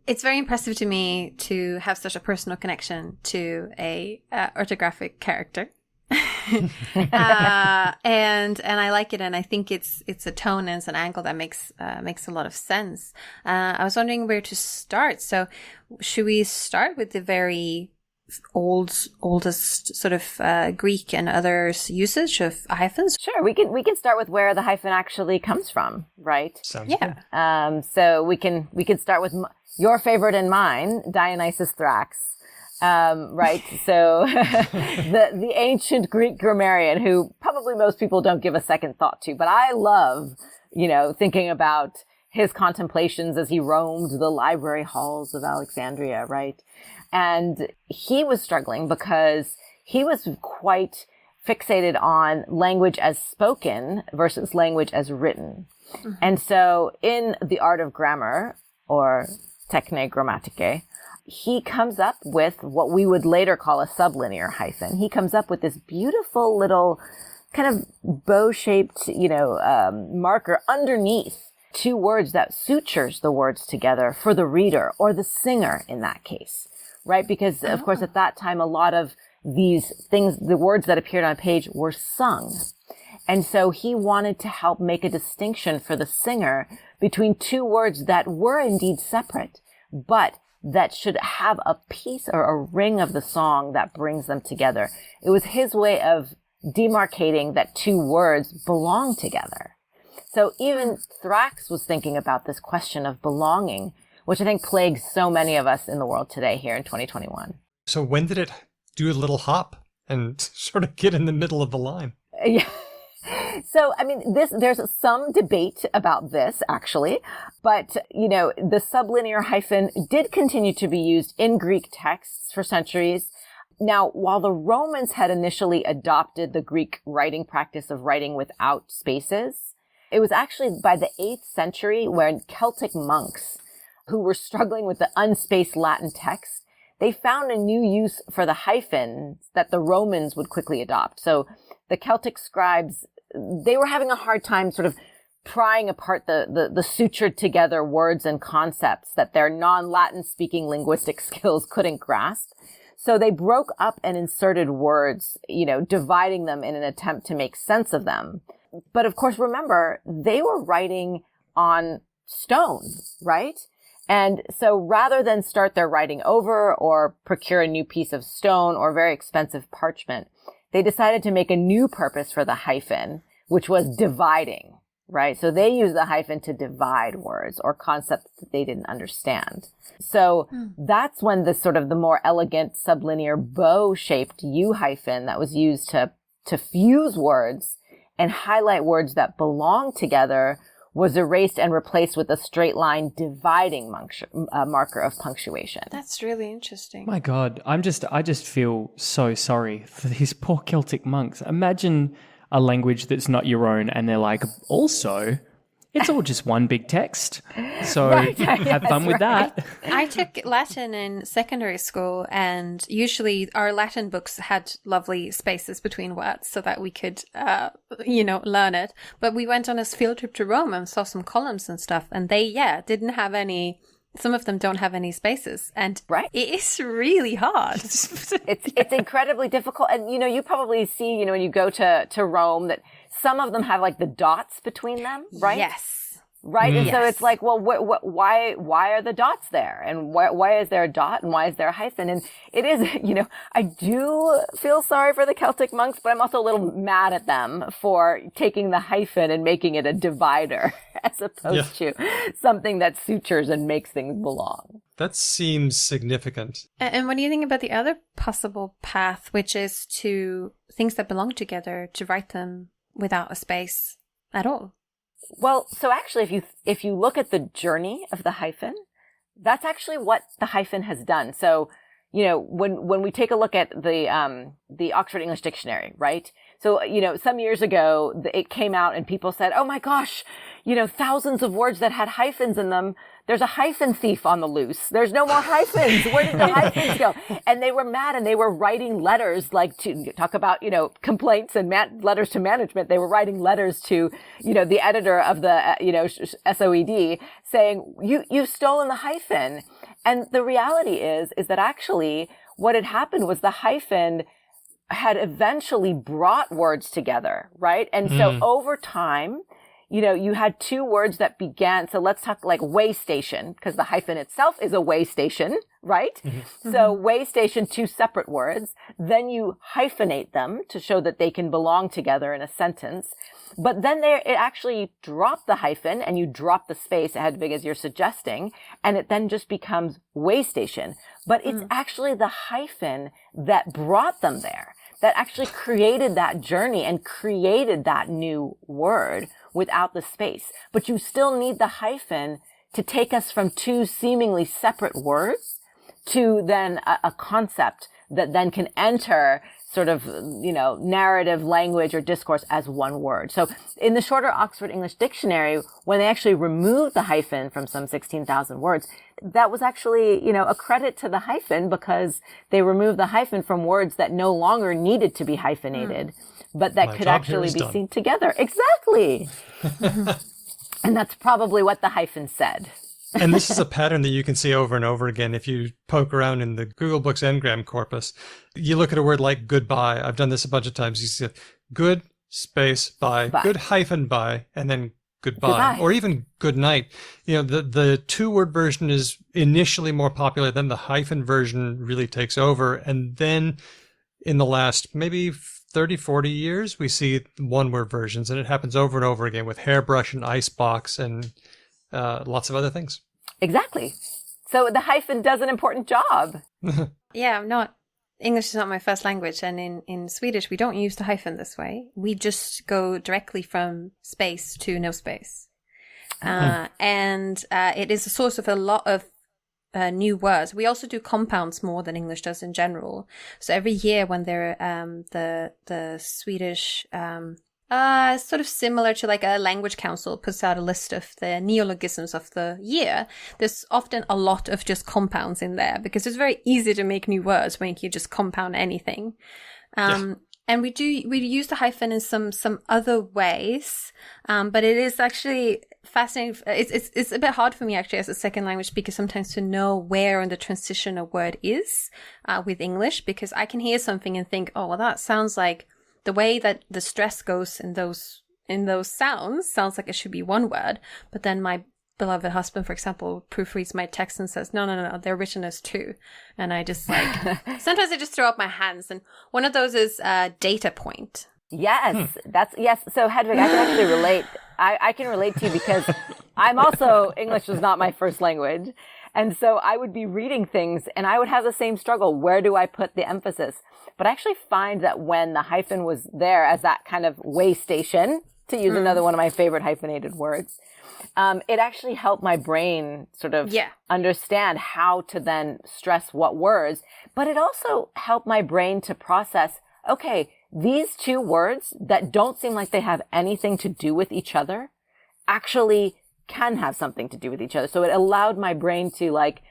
It's very impressive to me to have such a personal connection to a orthographic character. And I like it, and I think it's a tone and it's an angle that makes a lot of sense. I was wondering where to start. So, should we start with the very oldest sort of Greek and others usage of hyphens? Sure, we can start with where the hyphen actually comes from, right? Sounds good. So we can start with your favorite and mine, Dionysus Thrax. Right. So the ancient Greek grammarian, who probably most people don't give a second thought to, but I love, thinking about his contemplations as he roamed the library halls of Alexandria, right? And he was struggling because he was quite fixated on language as spoken versus language as written. Mm-hmm. And so in The Art of Grammar, or Techne Grammatike, he comes up with what we would later call a sublinear hyphen. He comes up with this beautiful little kind of bow-shaped, marker underneath two words that sutures the words together for the reader or the singer in that case, right? Because, of course, at that time, a lot of these things, the words that appeared on a page were sung. And so he wanted to help make a distinction for the singer between two words that were indeed separate, but that should have a piece or a ring of the song that brings them together. It was his way of demarcating that two words belong together. So even Thrax was thinking about this question of belonging, which I think plagues so many of us in the world today here in 2021. So when did it do a little hop and sort of get in the middle of the line? Yeah. So, I mean, there's some debate about this, actually, but, the sublinear hyphen did continue to be used in Greek texts for centuries. Now, while the Romans had initially adopted the Greek writing practice of writing without spaces, it was actually by the 8th century when Celtic monks, who were struggling with the unspaced Latin text, they found a new use for the hyphen that the Romans would quickly adopt. So the Celtic scribes, they were having a hard time sort of prying apart the sutured together words and concepts that their non-Latin speaking linguistic skills couldn't grasp. So they broke up and inserted words, dividing them in an attempt to make sense of them. But of course, remember, they were writing on stone, right? And so rather than start their writing over or procure a new piece of stone or very expensive parchment, they decided to make a new purpose for the hyphen, which was dividing, right? So they used the hyphen to divide words or concepts that they didn't understand. So that's when the sort of the more elegant sublinear bow-shaped U hyphen that was used to fuse words and highlight words that belong together was erased and replaced with a straight line dividing marker of punctuation. That's really interesting. My God, I just feel so sorry for these poor Celtic monks. Imagine a language that's not your own, and they're like, also, it's all just one big text. So have fun with that. I took Latin in secondary school, and usually our Latin books had lovely spaces between words so that we could, learn it. But we went on a field trip to Rome and saw some columns and stuff, and they, didn't have any. Some of them don't have any spaces, and it is really hard. It's incredibly difficult. And, you probably see, when you go to Rome that some of them have like the dots between them, right? Yes. Right. And so it's like, well, why are the dots there? And why is there a dot and why is there a hyphen? And it is, I do feel sorry for the Celtic monks, but I'm also a little mad at them for taking the hyphen and making it a divider as opposed to something that sutures and makes things belong. That seems significant. And what do you think about the other possible path, which is to things that belong together, to write them without a space at all? Well, so actually, if you look at the journey of the hyphen, that's actually what the hyphen has done. So, when we take a look at the Oxford English Dictionary, right? So, some years ago, it came out and people said, oh my gosh, thousands of words that had hyphens in them. There's a hyphen thief on the loose. There's no more hyphens. Where did the hyphens go? And they were mad, and they were writing letters, like to talk about, complaints and letters to management. They were writing letters to, the editor of the, SOED saying, you've stolen the hyphen. And the reality is that actually what had happened was the hyphen had eventually brought words together, right? And so over time, you know, you had two words that began. So let's talk like way station, because the hyphen itself is a way station, right? So way station, two separate words. Then you hyphenate them to show that they can belong together in a sentence. But then it actually dropped the hyphen and you drop the space ahead big as you're suggesting. And it then just becomes way station. But it's actually the hyphen that brought them there, that actually created that journey and created that new word without the space. But you still need the hyphen to take us from two seemingly separate words to then a concept that then can enter sort of, you know, narrative, language, or discourse as one word. So in the shorter Oxford English Dictionary, when they actually removed the hyphen from some 16,000 words, that was actually, you know, a credit to the hyphen because they removed the hyphen from words that no longer needed to be hyphenated, but that could actually be seen together. Exactly. And that's probably what the hyphen said. And this is a pattern that you can see over and over again if you poke around in the Google Books Ngram corpus. You look at a word like goodbye. I've done this a bunch of times. You see good space bye, good hyphen bye, and then goodbye, or even good night. You know, the two-word version is initially more popular, then the hyphen version really takes over. And then in the last maybe 30, 40 years, we see one-word versions, and it happens over and over again with hairbrush and icebox and lots of other things. Exactly. So the hyphen does an important job. Yeah, English is not my first language, and in Swedish we don't use the hyphen this way. We just go directly from space to no space. And it is a source of a lot of new words. We also do compounds more than English does in general. So every year when the Swedish sort of similar to like a language council puts out a list of the neologisms of the year, there's often a lot of just compounds in there because it's very easy to make new words when you just compound anything. And we use the hyphen in some other ways, but it is actually fascinating. It's a bit hard for me actually as a second language speaker sometimes to know where in the transition a word is with English, because I can hear something and think, oh, well, that sounds like the way that the stress goes in those sounds like it should be one word, but then my beloved husband, for example, proofreads my text and says, no, they're written as two. And I just like, sometimes I just throw up my hands. And one of those is data point. Yes, yes. So Hedvig, I can actually relate. I can relate to you because I'm also, English was not my first language. And so I would be reading things and I would have the same struggle. Where do I put the emphasis? But I actually find that when the hyphen was there as that kind of way station, to use another one of my favorite hyphenated words, it actually helped my brain sort of understand how to then stress what words. But it also helped my brain to process, okay, these two words that don't seem like they have anything to do with each other actually can have something to do with each other. So it allowed my brain to like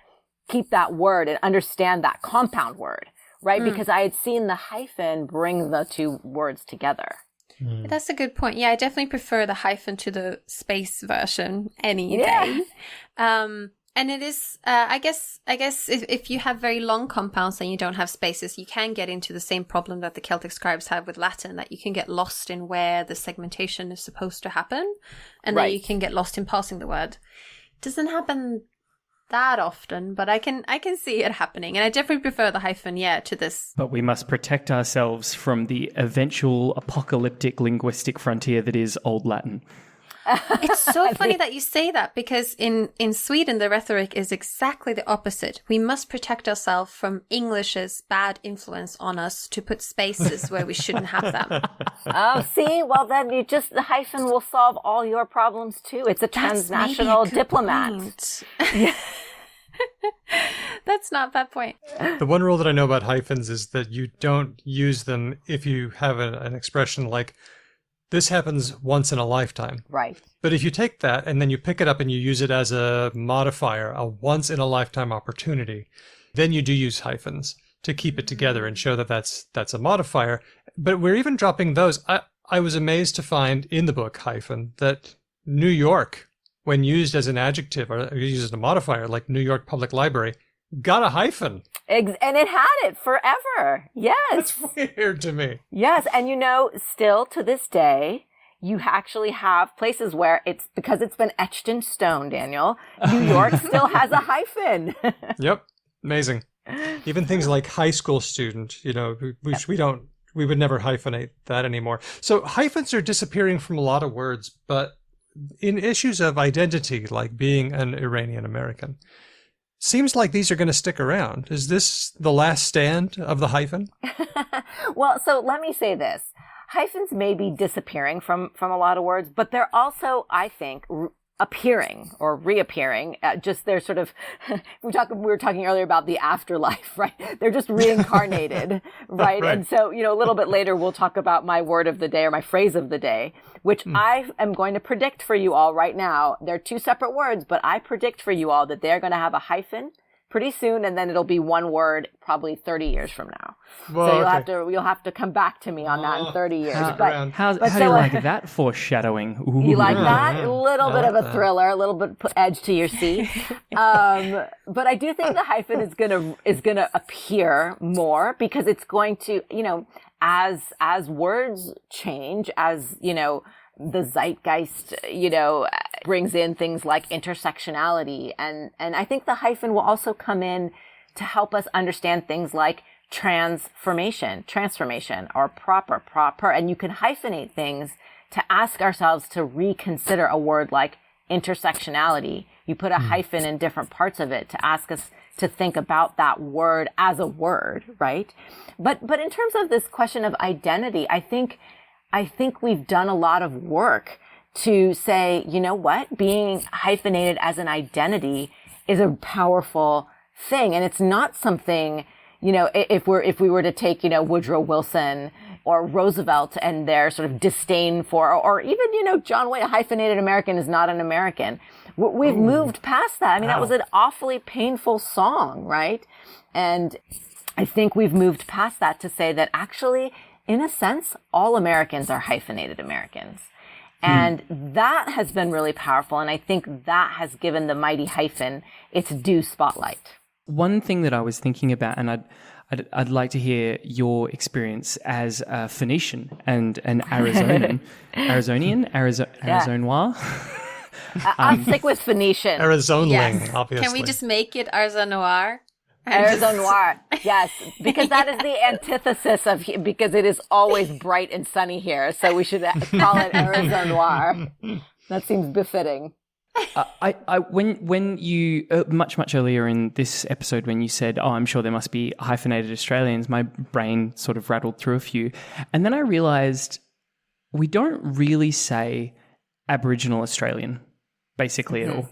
keep that word and understand that compound word, right? Because I had seen the hyphen bring the two words together. That's a good point. Yeah, I definitely prefer the hyphen to the space version any day. And it is, I guess if you have very long compounds and you don't have spaces, you can get into the same problem that the Celtic scribes have with Latin, that you can get lost in where the segmentation is supposed to happen. And then you can get lost in passing the word. It doesn't happen that often, but I can see it happening. And I definitely prefer the hyphen, to this. But we must protect ourselves from the eventual apocalyptic linguistic frontier that is Old Latin. It's so funny that you say that, because in Sweden, the rhetoric is exactly the opposite. We must protect ourselves from English's bad influence on us to put spaces where we shouldn't have them. Oh, see? Well, then the hyphen will solve all your problems too. It's a transnational diplomat. That's not a bad point. The one rule that I know about hyphens is that you don't use them if you have an expression like, this happens once in a lifetime. Right. But if you take that and then you pick it up and you use it as a modifier, a once in a lifetime opportunity, then you do use hyphens to keep it together and show that that's a modifier. But we're even dropping those. I was amazed to find in the book hyphen that New York, when used as an adjective or used as a modifier, like New York Public Library, got a hyphen. And it had it forever. Yes. That's weird to me. Yes. And still to this day, you actually have places where because it's been etched in stone, Daniel, New York still has a hyphen. Yep. Amazing. Even things like high school student, we would never hyphenate that anymore. So hyphens are disappearing from a lot of words, but in issues of identity, like being an Iranian American, seems like these are going to stick around. Is this the last stand of the hyphen? Well, so let me say this. Hyphens may be disappearing from a lot of words, but they're also, I think, appearing or reappearing. They're sort of, we were talking earlier about the afterlife, right? They're just reincarnated, right? Right. And so, a little bit later, we'll talk about my word of the day or my phrase of the day, which I am going to predict for you all right now. They're two separate words, but I predict for you all that they're going to have a hyphen pretty soon, and then it'll be one word probably 30 years from now. Whoa, so you'll have to come back to me on that in 30 years. How do you like that foreshadowing? Ooh. You like that? A little bit of a thriller, a little bit edge to your seat. But I do think the hyphen is gonna appear more because it's going to, as words change, as the zeitgeist, brings in things like intersectionality. And I think the hyphen will also come in to help us understand things like transformation, or proper. And you can hyphenate things to ask ourselves to reconsider a word like intersectionality. You put a hyphen in different parts of it to ask us to think about that word as a word, right? But in terms of this question of identity, I think we've done a lot of work to say, you know what, being hyphenated as an identity is a powerful thing. And it's not something, if we were to take, Woodrow Wilson or Roosevelt and their sort of disdain for, or even, John Wayne, a hyphenated American is not an American. We've moved past that. I mean, that was an awfully painful song, right? And I think we've moved past that to say that actually, in a sense, all Americans are hyphenated Americans. And that has been really powerful. And I think that has given the mighty hyphen its due spotlight. One thing that I was thinking about, and I'd like to hear your experience as a Phoenician and an Arizonan. Arizonois? I'll stick with Phoenician. Arizonaling, obviously. Can we just make it Arzonoir? Arizona Noir, yes, because that is the antithesis of, because it is always bright and sunny here, so we should call it Arizona Noir. That seems befitting. When you much earlier in this episode, when you said, "Oh, I'm sure there must be hyphenated Australians," my brain sort of rattled through a few, and then I realised we don't really say Aboriginal Australian, basically at all.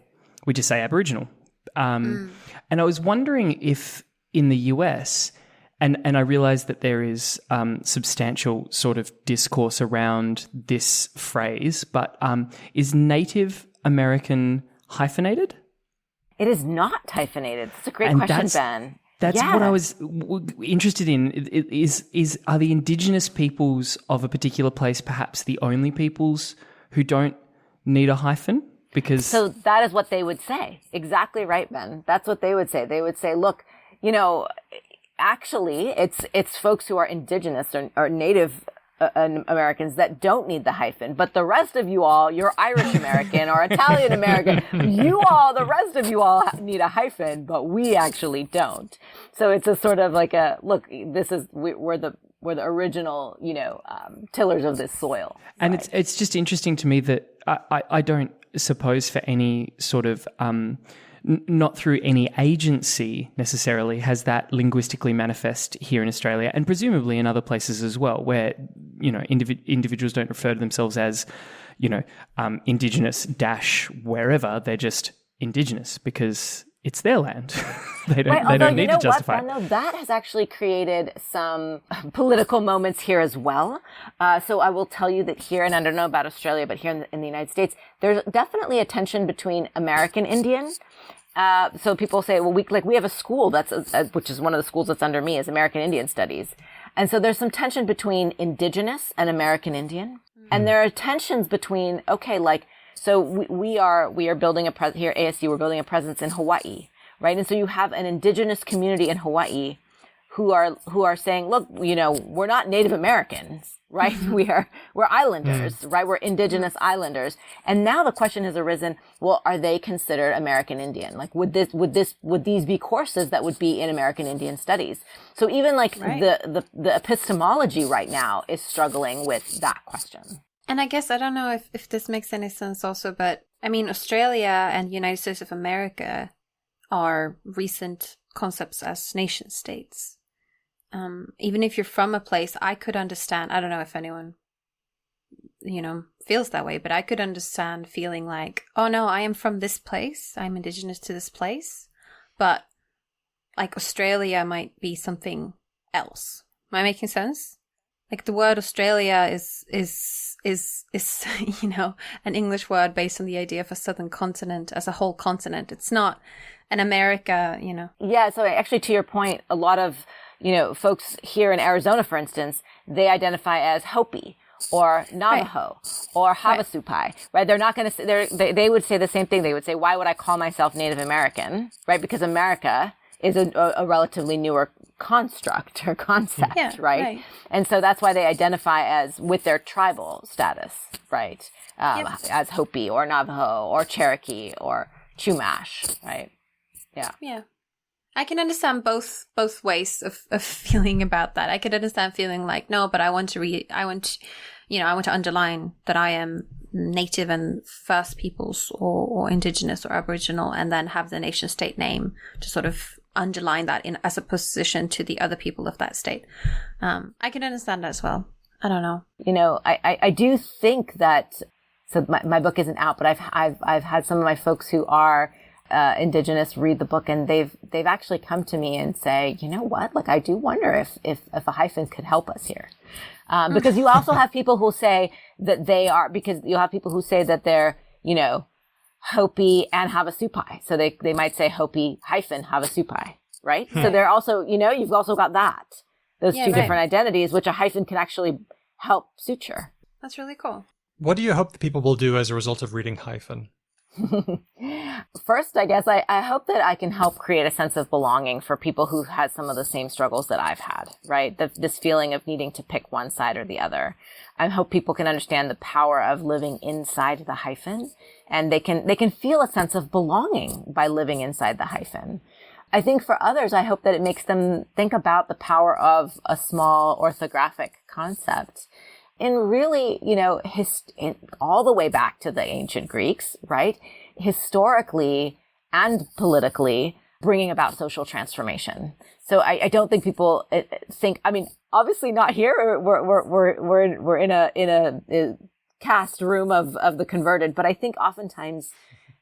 We just say Aboriginal. And I was wondering if in the US, and I realised that there is substantial sort of discourse around this phrase, but is Native American hyphenated? It is not hyphenated. That's a great question, Ben. That's what I was interested in. Are the indigenous peoples of a particular place perhaps the only peoples who don't need a hyphen? So that is what they would say. Exactly right, Ben. That's what they would say. They would say, look, actually it's folks who are indigenous or Native Americans that don't need the hyphen. But the rest of you all, you're Irish American or Italian American, the rest of you all need a hyphen, but we actually don't. So it's a sort of like look, we're the original, tillers of this soil. And right? it's just interesting to me that I don't suppose for any sort of, not through any agency necessarily, has that linguistically manifest here in Australia and presumably in other places as well, where, individuals don't refer to themselves as, Indigenous - wherever. They're just Indigenous because it's their land. They don't need to justify it. I know that has actually created some political moments here as well. So I will tell you that here, and I don't know about Australia, but here in the United States, there's definitely a tension between American Indian. So people say, well, we have a school which is one of the schools that's under me, is American Indian Studies. And so there's some tension between Indigenous and American Indian. And there are tensions between, so we are building here at ASU, we're building a presence in Hawaii, right? And so you have an indigenous community in Hawaii who are saying, look, we're not Native Americans, right? We're islanders, right? We're indigenous islanders. And now the question has arisen, well, are they considered American Indian? Like, would these be courses that would be in American Indian studies? So even the epistemology right now is struggling with that question. And I guess, I don't know if this makes any sense also, but I mean, Australia and United States of America are recent concepts as nation states. Even if you're from a place, I could understand, I don't know if anyone, feels that way, but I could understand feeling like, oh no, I am from this place, I'm indigenous to this place, but like Australia might be something else. Am I making sense? Like the word Australia is an English word based on the idea of a southern continent as a whole continent. It's not an America, Yeah, so actually to your point, a lot of folks here in Arizona, for instance, they identify as Hopi or Navajo or Havasupai, right? They're not going to say, they would say the same thing. They would say, why would I call myself Native American, right? Because America is a relatively newer construct or concept, right? And so that's why they identify as with their tribal status, right? As Hopi or Navajo or Cherokee or Chumash, right? Yeah. Yeah. I can understand both ways of feeling about that. I could understand feeling like, no, but I want to underline that I am native and First Peoples or indigenous or Aboriginal, and then have the nation state name to sort of underline that in as a position to the other people of that state. I can understand that as well. I don't know. I do think that, so my book isn't out, but I've had some of my folks who are Indigenous read the book, and they've actually come to me and say, you know what, like I do wonder if a hyphen could help us here, because you also have people who say that because you'll have people who say that they're Hopi and Havasupai, so they might say Hopi hyphen Havasupai, right? So they're also you've also got those two different identities, which a hyphen can actually help suture. That's really cool. What do you hope that people will do as a result of reading Hyphen? First, I guess I hope that I can help create a sense of belonging for people who've had some of the same struggles that I've had, right? This feeling of needing to pick one side or the other. I hope people can understand the power of living inside the hyphen, and they can feel a sense of belonging by living inside the hyphen. I think for others, I hope that it makes them think about the power of a small orthographic concept. And really, all the way back to the ancient Greeks, right? Historically and politically, bringing about social transformation. So I don't think people think. I mean, obviously not here. We're in a cast room of the converted, but I think oftentimes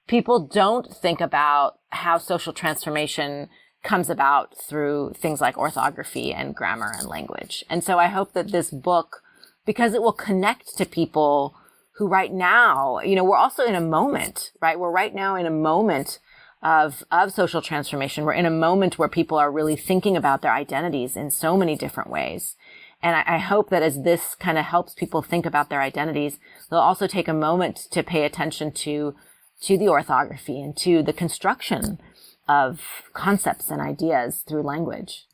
people don't think about how social transformation comes about through things like orthography and grammar and language. And so I hope that this book, because it will connect to people who right now, we're also in a moment, right? We're right now in a moment of social transformation. We're in a moment where people are really thinking about their identities in so many different ways. And I hope that as this kind of helps people think about their identities, they'll also take a moment to pay attention to the orthography and to the construction of concepts and ideas through language.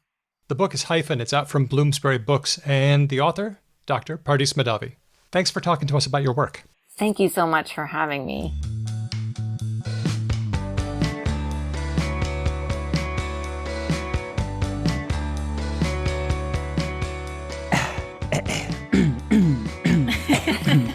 The book is Hyphen. It's out from Bloomsbury Books, and the author, Dr. Pardis Mahdavi. Thanks for talking to us about your work. Thank you so much for having me.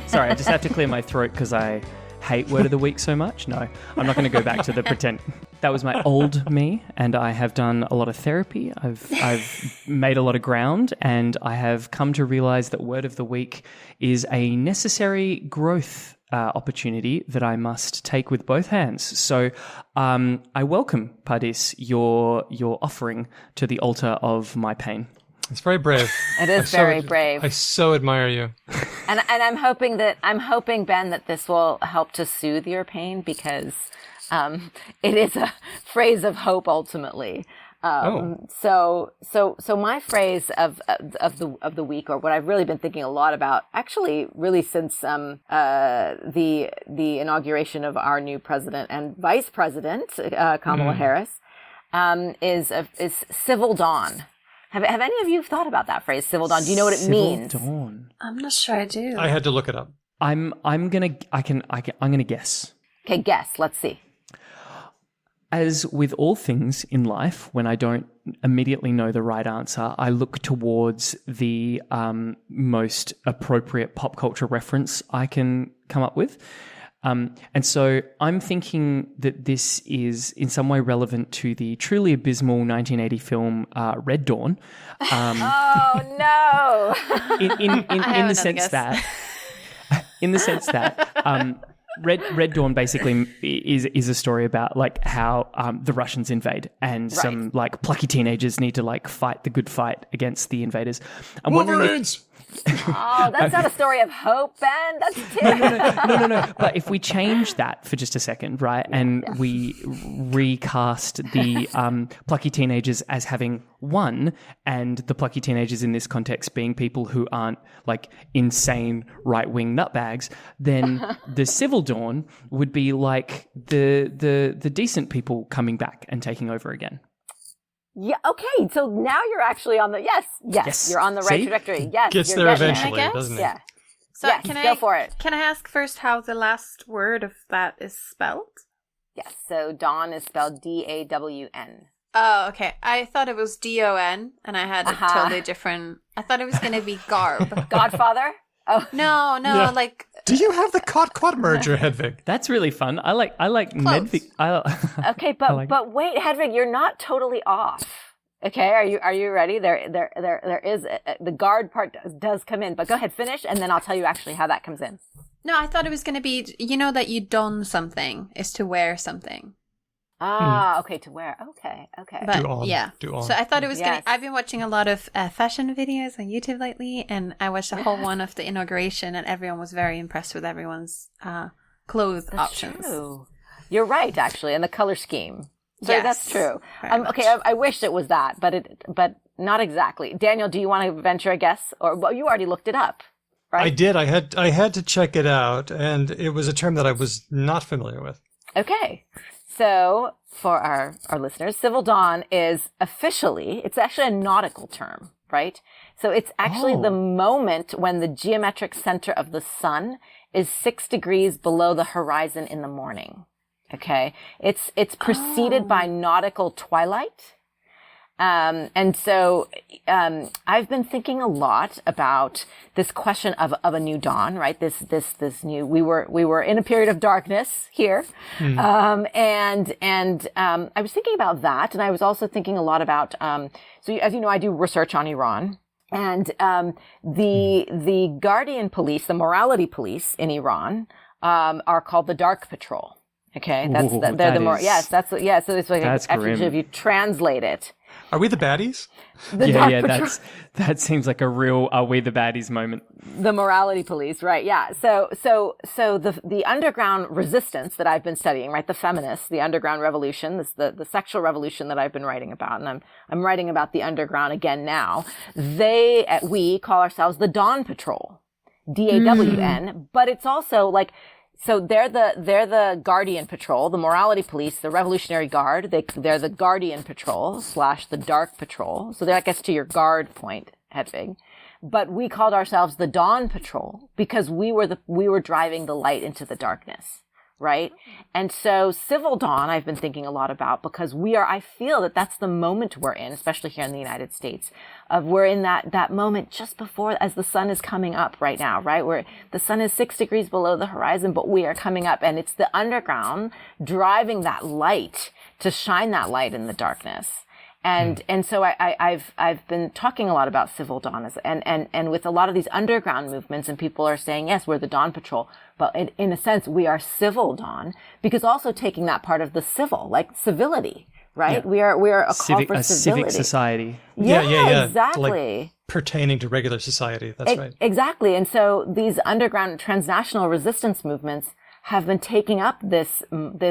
Sorry, I just have to clear my throat because I hate Word of the Week so much. No, I'm not going to go back to the pretend. That was my old me, and I have done a lot of therapy. I've made a lot of ground, and I have come to realize that Word of the Week is a necessary growth opportunity that I must take with both hands. So I welcome, Pardis, your offering to the altar of my pain. It's very brave. It is very brave. I so admire you. And I'm hoping, Ben, that this will help to soothe your pain, because it is a phrase of hope ultimately. So my phrase of the week, or what I've really been thinking a lot about, actually, really since the inauguration of our new president and vice president, Kamala Harris, is civil dawn. Have any of you thought about that phrase, civil dawn? Do you know what it means? Civil dawn. I'm not sure I do. I had to look it up. I'm gonna guess. Okay, guess. Let's see. As with all things in life, when I don't immediately know the right answer, I look towards the most appropriate pop culture reference I can come up with. And so I'm thinking that this is in some way relevant to the truly abysmal 1980 film Red Dawn. Oh no! In the sense that Red Dawn basically is a story about like how the Russians invade and some like plucky teenagers need to like fight the good fight against the invaders. I'm Wolverines! Oh, that's not a story of hope, Ben. That's No. But if we change that for just a second, right, and we recast the plucky teenagers as having won, and the plucky teenagers in this context being people who aren't like insane right-wing nutbags, then the Civil Dawn would be like the decent people coming back and taking over again. Yeah. Okay. So now you're actually on the yes. You're on the right trajectory. Yes. Gets there eventually, it. doesn't it? Yeah. So yes, go for it. Can I ask first how the last word of that is spelled? Yes. So dawn is spelled D-A-W-N. Oh, okay. I thought it was D-O-N, and I had a totally different. I thought it was going to be garb. Godfather. Oh no, Yeah. like. Do you have the quad merger, Hedvig? That's really fun. I like Nedvig. Okay, but wait, Hedvig, you're not totally off. Okay, are you ready? There is the guard part does come in, but go ahead, finish, and then I'll tell you actually how that comes in. No, I thought it was going to be, that you don something is to wear something. Ah, okay, to wear. Okay. But Do on. So I thought it was Yes. going to, I've been watching a lot of fashion videos on YouTube lately, and I watched a whole one of the inauguration, and everyone was very impressed with everyone's clothes options. True. You're right, actually, and the color scheme. So Yes, that's true. very Okay, much. I wish it was that, but not exactly. Daniel, do you want to venture a guess? Or well, you already looked it up, right? I did. I had to check it out, and it was a term that I was not familiar with. Okay. So for our listeners, Civil Dawn is it's actually a nautical term, right? So it's actually the moment when the geometric center of the sun is 6 degrees below the horizon in the morning. Okay. It's preceded by nautical twilight. And so, I've been thinking a lot about this question of a new dawn, right? This new, we were in a period of darkness here. And I was thinking about that. And I was also thinking a lot about, so as you know, I do research on Iran. And, the Guardian police, the morality police in Iran, are called the Dark Patrol. Okay. So it's like actually, if you translate it. Are we the baddies? That seems like a real "are we the baddies" moment. The morality police, right? Yeah. So the underground resistance that I've been studying, right? The feminists, the underground revolution, the sexual revolution that I've been writing about, and I'm writing about the underground again now. We call ourselves the Dawn Patrol, D-A-W-N, but it's also like. So they're the Guardian Patrol, the morality police, the Revolutionary Guard. They're the Guardian Patrol / the Dark Patrol. So that gets to your guard point, Hedvig. But we called ourselves the Dawn Patrol because we were driving the light into the darkness, right? And so Civil Dawn, I've been thinking a lot about because I feel that that's the moment we're in, especially here in the United States, we're in that moment just before, as the sun is coming up right now, right? Where the sun is 6 degrees below the horizon, but we are coming up, and it's the underground driving that light to shine that light in the darkness. And so I've been talking a lot about Civil Dawn and with a lot of these underground movements, and people are saying, yes, we're the Dawn Patrol, but in a sense, we are Civil Dawn, because also taking that part of the civil, like civility, right? Yeah. We are a call for civility. Civic society. Yeah, exactly. Like pertaining to regular society. That's right. Exactly. And so these underground transnational resistance movements have been taking up this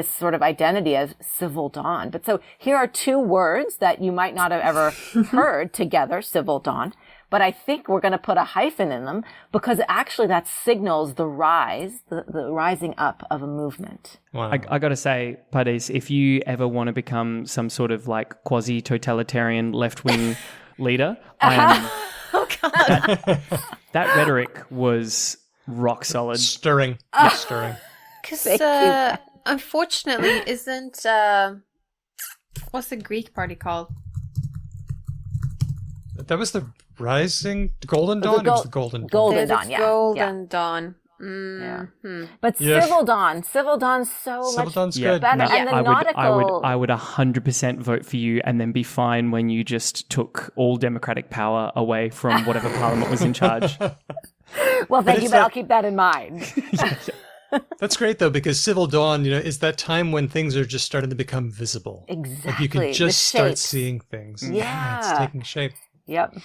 sort of identity of civil dawn. But so here are two words that you might not have ever heard together, civil dawn. But I think we're going to put a hyphen in them because actually that signals the rise, the rising up of a movement. Wow. I got to say, Pardis, if you ever want to become some sort of like quasi-totalitarian left-wing leader, I am... Oh, God. That rhetoric was rock solid. Stirring. Stirring. Because unfortunately, isn't... what's the Greek party called? That was the Rising Golden Dawn? It was the Golden Dawn. Golden Dawn, yeah. Golden Dawn. But Civil Dawn's so Civil much Dawn's better. good. And the nautical... I would 100% vote for you and then be fine when you just took all democratic power away from whatever parliament was in charge. Well, thank you, but I'll keep that in mind. That's great, though, because Civil Dawn, is that time when things are just starting to become visible. Exactly. Like you can just start seeing things. Yeah. It's taking shape. Yep.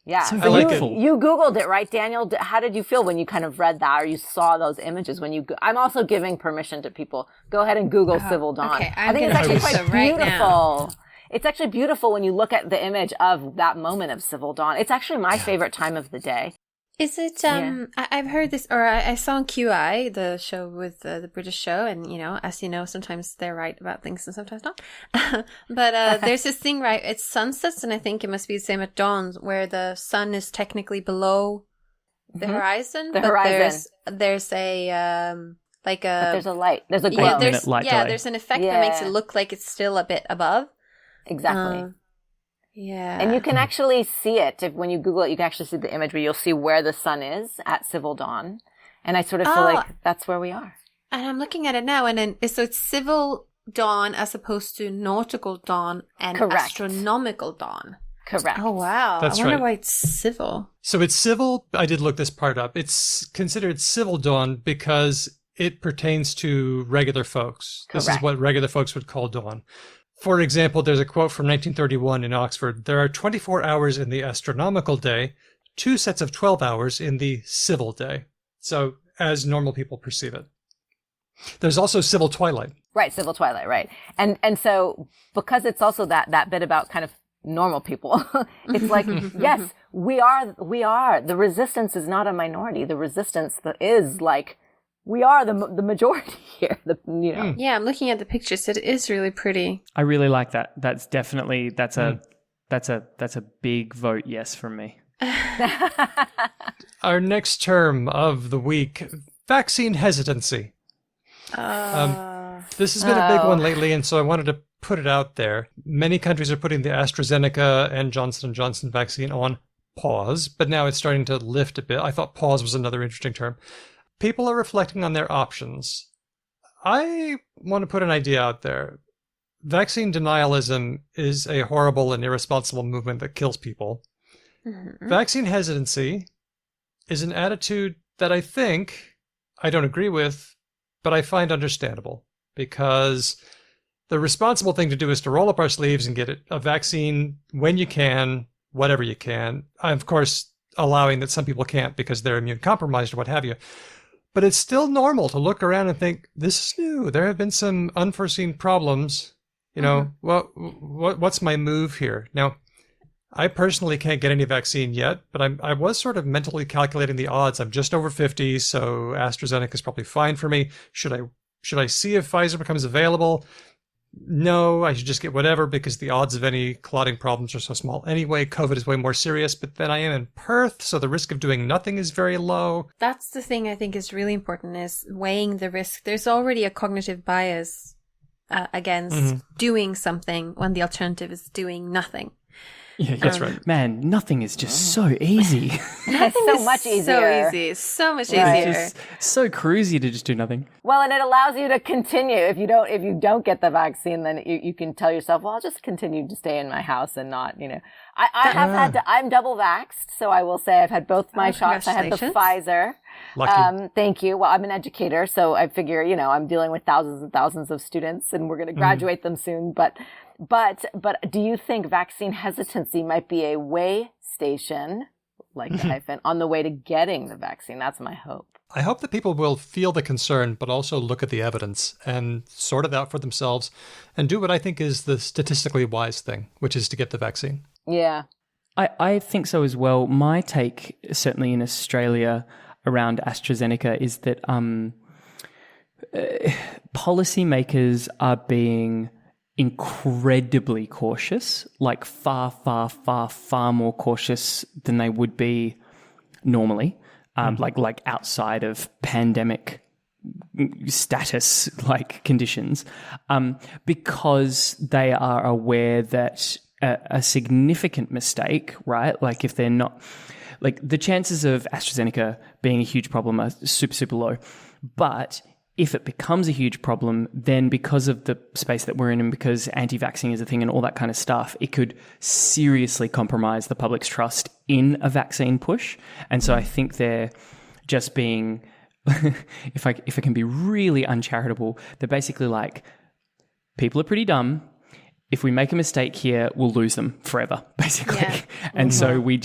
Yeah. So I like it. You Googled it, right, Daniel? How did you feel when you kind of read that or you saw those images? I'm also giving permission to people. Go ahead and Google Civil Dawn. Okay, I think it's actually quite right beautiful. It's actually beautiful when you look at the image of that moment of Civil Dawn. It's actually my favorite time of the day. Is it, I've heard this, or I saw on QI, the show with the British show, and, as you know, sometimes they're right about things and sometimes not. But there's this thing, right, it's sunsets, and I think it must be the same at dawn, where the sun is technically below the horizon. There's a, but there's a light. There's a glow. There's an effect that makes it look like it's still a bit above. Exactly. Yeah. And you can actually see it. When you Google it, you can actually see the image where you'll see where the sun is at Civil Dawn. And I sort of feel like that's where we are. And I'm looking at it now, and then so it's Civil Dawn as opposed to nautical dawn and astronomical dawn. Correct. Oh, wow. That's I wonder right. why it's civil. So it's civil. I did look this part up. It's considered Civil Dawn because it pertains to regular folks. Correct. This is what regular folks would call dawn. For example, there's a quote from 1931 in Oxford. There are 24 hours in the astronomical day, 2 sets of 12 hours in the civil day. So as normal people perceive it. There's also civil twilight. Right, civil twilight, right. And so because it's also that bit about kind of normal people, it's like, yes, we are. The resistance is not a minority. The resistance is like, we are the majority here. Yeah, I'm looking at the pictures. It is really pretty. I really like that. That's definitely that's a big vote yes from me. Our next term of the week, vaccine hesitancy. This has been a big one lately, and so I wanted to put it out there. Many countries are putting the AstraZeneca and Johnson & Johnson vaccine on pause, but now it's starting to lift a bit. I thought pause was another interesting term. People are reflecting on their options. I want to put an idea out there. Vaccine denialism is a horrible and irresponsible movement that kills people. Mm-hmm. Vaccine hesitancy is an attitude that I don't agree with, but I find understandable, because the responsible thing to do is to roll up our sleeves and get a vaccine when you can, whatever you can. Of course, allowing that some people can't because they're immune compromised or what have you. But it's still normal to look around and think, this is new. There have been some unforeseen problems. What's my move here? Now, I personally can't get any vaccine yet, but I was sort of mentally calculating the odds. I'm just over 50, so AstraZeneca is probably fine for me. Should I see if Pfizer becomes available? No, I should just get whatever because the odds of any clotting problems are so small. Anyway, COVID is way more serious, but then I am in Perth, so the risk of doing nothing is very low. That's the thing I think is really important, is weighing the risk. There's already a cognitive bias against doing something when the alternative is doing nothing. Yeah, that's right. Man, nothing is just so easy. It's so much easier. So easy. So much easier. It's just so cruisy to just do nothing. Well, and it allows you to continue. If you don't get the vaccine, then you can tell yourself, well, I'll just continue to stay in my house and not, I'm double vaxxed, so I will say I've had both my shots. I had the Pfizer. Lucky. Thank you. Well, I'm an educator, so I figure, I'm dealing with thousands and thousands of students, and we're going to graduate them soon. But do you think vaccine hesitancy might be a way station like the hyphen, on the way to getting the vaccine. That's my hope. I hope that people will feel the concern, but also look at the evidence and sort it out for themselves and do what I think is the statistically wise thing, which is to get the vaccine. Yeah. I think so as well. My take, certainly in Australia, around AstraZeneca is that policymakers are being incredibly cautious, like far, far, far, far more cautious than they would be normally. Like outside of pandemic status like conditions, because they are aware that a significant mistake, right? Like if they're not, like the chances of AstraZeneca being a huge problem are super, super low. But if it becomes a huge problem, then because of the space that we're in and because anti-vaxxing is a thing and all that kind of stuff, it could seriously compromise the public's trust in a vaccine push. And so I think they're just being, if I can be really uncharitable, they're basically like, people are pretty dumb. If we make a mistake here, we'll lose them forever, basically. Yeah. And so we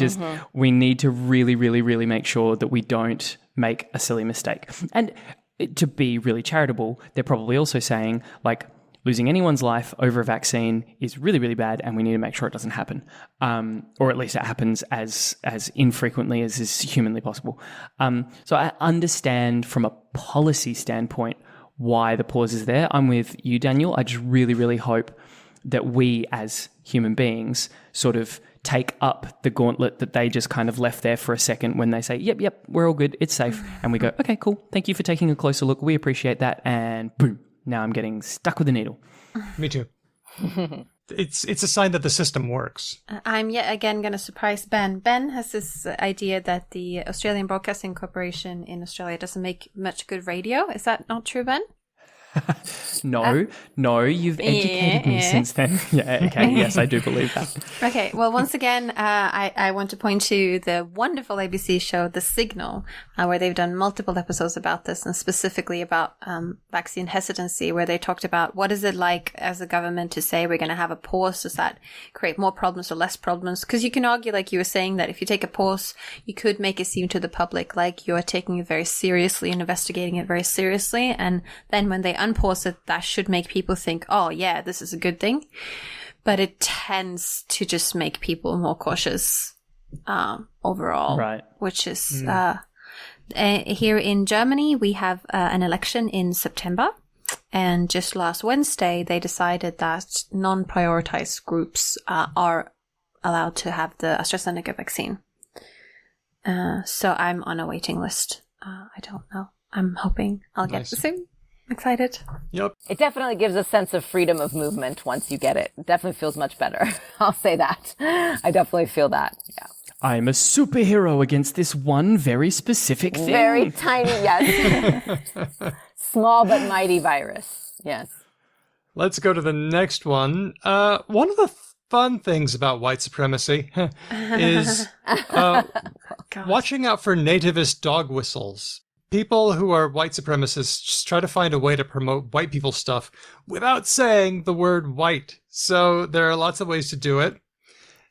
need to really, really, really make sure that we don't make a silly mistake. And to be really charitable, they're probably also saying, like, losing anyone's life over a vaccine is really, really bad and we need to make sure it doesn't happen. Or at least it happens as infrequently as is humanly possible. So I understand from a policy standpoint why the pause is there. I'm with you, Daniel. I just really, really hope that we as human beings sort of take up the gauntlet that they just kind of left there for a second when they say, yep, we're all good, it's safe. And we go, okay, cool, thank you for taking a closer look, we appreciate that. And boom, now I'm getting stuck with a needle. Me too. It's a sign that the system works. I'm yet again going to surprise Ben. Ben has this idea that the Australian Broadcasting Corporation in Australia doesn't make much good radio. Is that not true, Ben? No, you've educated me since then. Yeah, okay, yes, I do believe that. Okay, well, once again, I want to point to the wonderful ABC show, The Signal, where they've done multiple episodes about this, and specifically about vaccine hesitancy, where they talked about what is it like as a government to say we're going to have a pause? Does that create more problems or less problems? Because you can argue, like you were saying, that if you take a pause, you could make it seem to the public like you're taking it very seriously and investigating it very seriously, and then when they unpause it, that should make people think, oh yeah, this is a good thing. But it tends to just make people more cautious overall. Right. Which is here in Germany, we have an election in September. And just last Wednesday, they decided that non-prioritized groups are allowed to have the AstraZeneca vaccine. So I'm on a waiting list. I don't know. I'm hoping I'll get the same. Excited. Yep. It definitely gives a sense of freedom of movement once you get it. It definitely feels much better. I'll say that. I definitely feel that. Yeah. I'm a superhero against this one very specific thing. Very tiny, yes. Small but mighty virus. Yes. Let's go to the next one. One of the fun things about white supremacy is watching out for nativist dog whistles. People who are white supremacists just try to find a way to promote white people stuff without saying the word white. So there are lots of ways to do it.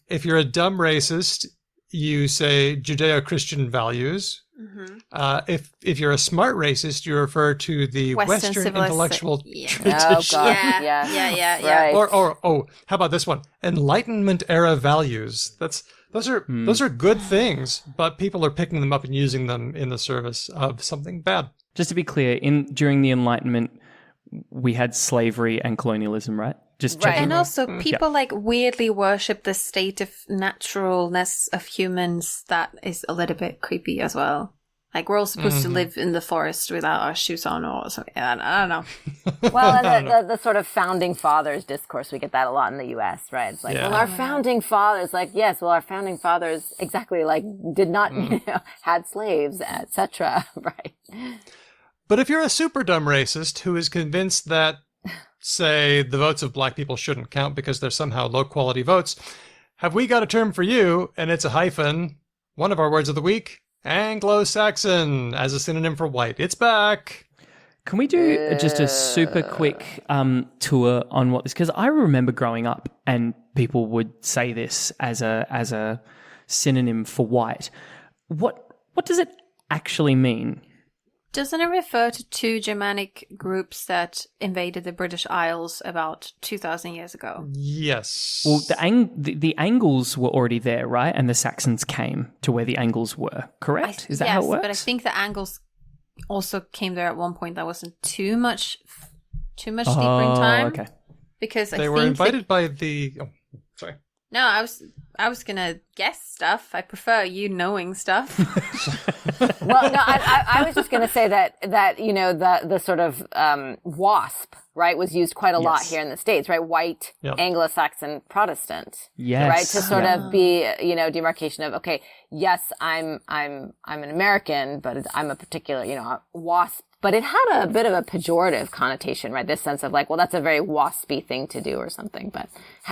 If you're a dumb racist, you say Judeo-Christian values. Mm-hmm. If you're a smart racist, you refer to the Western intellectual tradition. Oh, God. Yeah. Right. Or how about this one? Enlightenment era values. Those are good things, but people are picking them up and using them in the service of something bad. Just to be clear, during the Enlightenment, we had slavery and colonialism, right? Just checking. And also, people like weirdly worship the state of naturalness of humans. That is a little bit creepy as well. Like, we're all supposed to live in the forest without our shoes on or something. I don't know. Well, and the sort of founding fathers discourse, we get that a lot in the U.S., right? It's like, well, our founding fathers, like, yes, well, our founding fathers exactly, like, did not, had slaves, etc., right? But if you're a super dumb racist who is convinced that, say, the votes of black people shouldn't count because they're somehow low-quality votes, have we got a term for you, and it's a hyphen, one of our words of the week, Anglo-Saxon, as a synonym for white. It's back. Can we do just a super quick tour on what this? Because I remember growing up and people would say this as a synonym for white. what does it actually mean? Doesn't it refer to two Germanic groups that invaded the British Isles about 2,000 years ago? Yes. Well, the Angles were already there, right? And the Saxons came to where the Angles were, correct? Is that how it works? Yes, but I think the Angles also came there at one point. That wasn't too much deeper in time. Okay. Because they were invited by the... Oh, sorry. No, I was gonna guess stuff. I prefer you knowing stuff. Well, no, I was just gonna say that the sort of WASP, right, was used quite a lot here in the States, right? White, Anglo-Saxon, Protestant, right, to sort of be demarcation of, okay, yes, I'm an American, but I'm a particular WASP. But it had a bit of a pejorative connotation, right? This sense of like, well, that's a very waspy thing to do or something.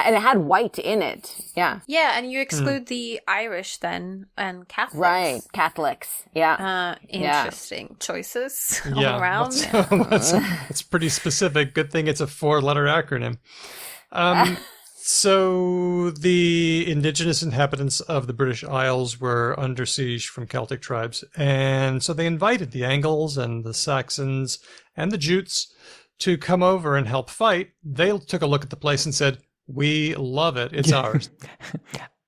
And it had white in it. Yeah. Yeah, and you exclude the Irish then and Catholics. Right. Catholics. Yeah. Interesting choices all Yeah, around. that's pretty specific. Good thing it's a 4-letter acronym. So the indigenous inhabitants of the British Isles were under siege from Celtic tribes. And so they invited the Angles and the Saxons and the Jutes to come over and help fight. They took a look at the place and said, "We love it. It's ours.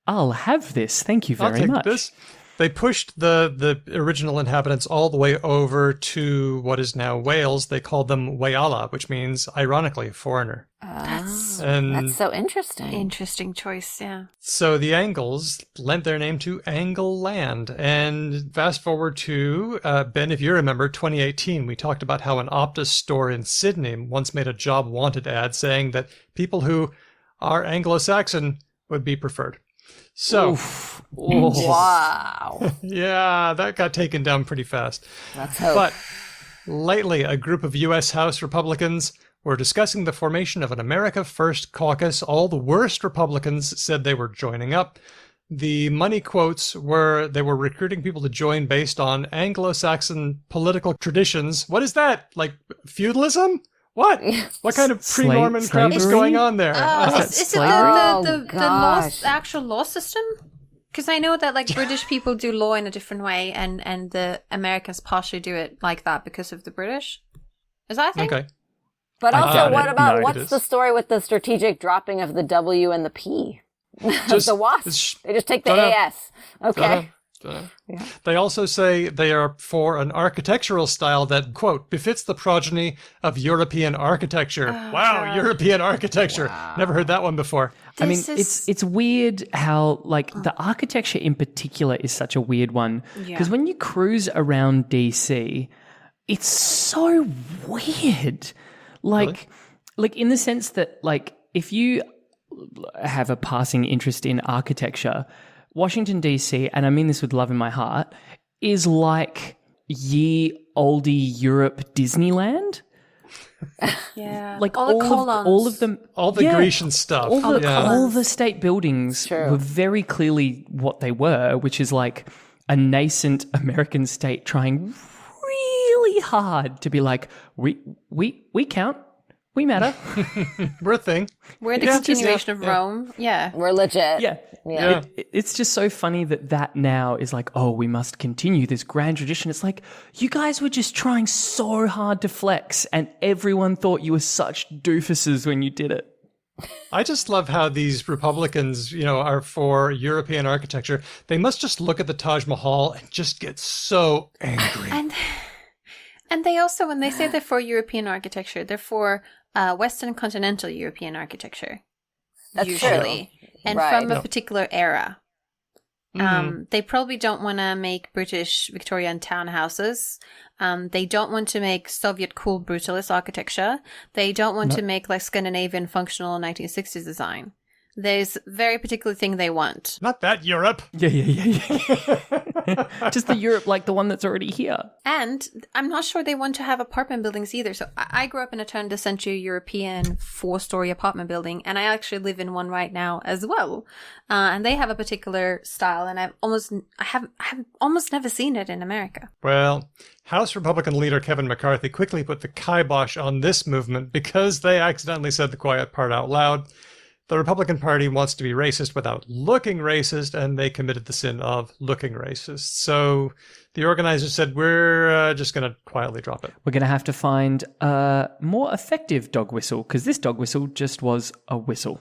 I'll have this. Thank you very much." This. They pushed the original inhabitants all the way over to what is now Wales. They called them Wayala, which means, ironically, foreigner. That's so interesting. Interesting choice, yeah. So the Angles lent their name to Angle Land. And fast forward to, Ben, if you remember, 2018, we talked about how an Optus store in Sydney once made a job wanted ad saying that people who are Anglo-Saxon would be preferred. So, wow. Yeah, that got taken down pretty fast. Let's hope. But lately, a group of U.S. House Republicans were discussing the formation of an America First caucus. All the worst Republicans said they were joining up. The money quotes were they were recruiting people to join based on Anglo-Saxon political traditions. What is that? Like feudalism? What? What kind of pre-Norman crap is going on there? Is it the actual law system? Because I know that like British people do law in a different way, and the Americans partially do it like that because of the British. Is that a thing? Okay. But also, what's the story with the strategic dropping of the W and the P? The WASP. They just take the AS. Okay. Yeah. They also say they are for an architectural style that, quote, befits the progeny of European architecture. Wow, European architecture. Wow. Never heard that one before. It's weird how, like, the architecture in particular is such a weird one. Because when you cruise around DC, it's so weird. Like in the sense that, like, if you have a passing interest in architecture, Washington, D.C., and I mean this with love in my heart, is like ye olde Europe Disneyland. Yeah. Like all the Grecian stuff. All the state buildings were very clearly what they were, which is like a nascent American state trying really hard to be like, we count. We matter. We're a thing. We're the continuation of Rome. Yeah. We're legit. Yeah. It's just so funny that now is like, oh, we must continue this grand tradition. It's like, you guys were just trying so hard to flex and everyone thought you were such doofuses when you did it. I just love how these Republicans, are for European architecture. They must just look at the Taj Mahal and just get so angry. And they also, when they say they're for European architecture, they're for Western continental European architecture. That's usually. True. And from a particular era. They probably don't want to make British Victorian townhouses. They don't want to make Soviet cool brutalist architecture. They don't want to make like Scandinavian functional 1960s design. There's a very particular thing they want. Not that Europe. Yeah. Just the Europe, like the one that's already here. And I'm not sure they want to have apartment buildings either. So I grew up in a turn of the century European 4-story apartment building, and I actually live in one right now as well. And they have a particular style, and I have almost never seen it in America. Well, House Republican leader Kevin McCarthy quickly put the kibosh on this movement because they accidentally said the quiet part out loud. the Republican Party wants to be racist without looking racist, and they committed the sin of looking racist. So the organizers said, we're just going to quietly drop it. We're going to have to find a more effective dog whistle, because this dog whistle just was a whistle.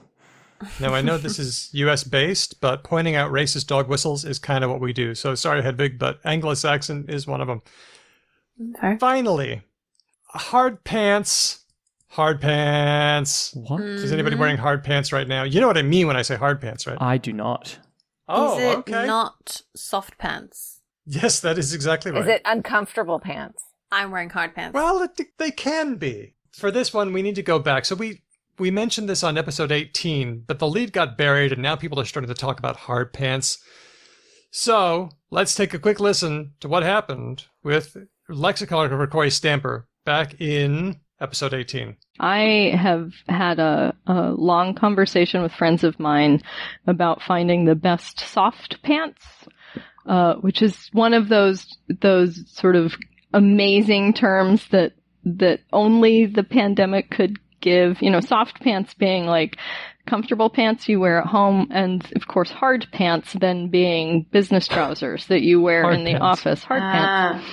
Now, I know this is US-based, but pointing out racist dog whistles is kind of what we do. So sorry, Hedvig, but Anglo-Saxon is one of them. Okay. Finally, hard pants. Hard pants. What? Is anybody wearing hard pants right now? You know what I mean when I say hard pants, right? I do not. Oh, is it okay. not soft pants? Yes, that is exactly right. Is it uncomfortable pants? I'm wearing hard pants. Well, they can be. For this one, we need to go back. So we mentioned this on episode 18, but the lead got buried, and now people are starting to talk about hard pants. So let's take a quick listen to what happened with lexicographer Corey Stamper back in episode 18. I have had a long conversation with friends of mine about finding the best soft pants, which is one of those sort of amazing terms that only the pandemic could give. You know, soft pants being like comfortable pants you wear at home, and of course hard pants then being business trousers that you wear in the office. Hard pants.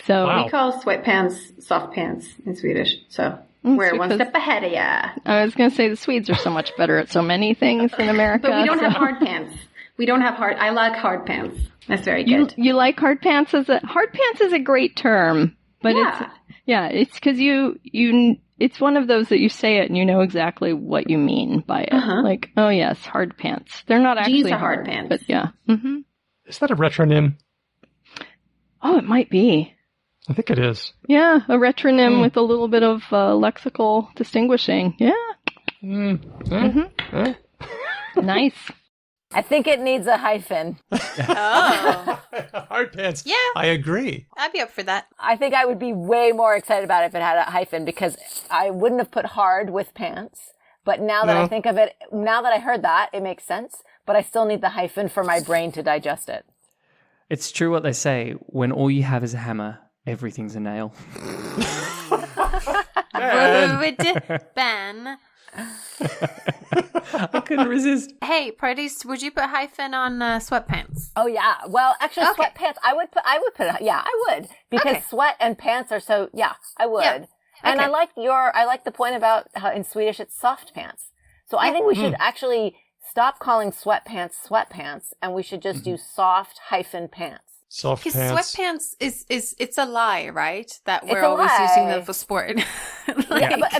So we call sweatpants soft pants in Swedish. So we're one step ahead of ya. I was going to say the Swedes are so much better at so many things in America. But we don't have hard pants. We don't have hard. I like hard pants. That's very good. You like hard pants? Hard pants is a great term, but it's because it's one of those that you say it and you know exactly what you mean by it. Like, oh yes, hard pants. They're not actually Jeans are hard pants, but yeah. Mm-hmm. Is that a retronym? Oh, it might be. I think it is. Yeah, a retronym with a little bit of lexical distinguishing. Yeah. Nice. I think it needs a hyphen. Oh. Hard pants. Yeah. I agree. I'd be up for that. I think I would be way more excited about it if it had a hyphen, because I wouldn't have put hard with pants. But now that I think of it, now that I heard that, it makes sense. But I still need the hyphen for my brain to digest it. It's true what they say. When all you have is a hammer, everything's a nail. Ben. I couldn't resist. Hey, Pardis, would you put hyphen on sweatpants? Oh yeah. Well, actually, sweatpants. I would put. Yeah, I would, because sweat and pants are so. Yeah, I would. Yeah. And I like the point about how in Swedish it's soft pants. So I think we should actually stop calling sweatpants, and we should just do soft hyphen pants. Soft Because pants. sweatpants it's a lie, right? That we're always using them for sport. Yeah, but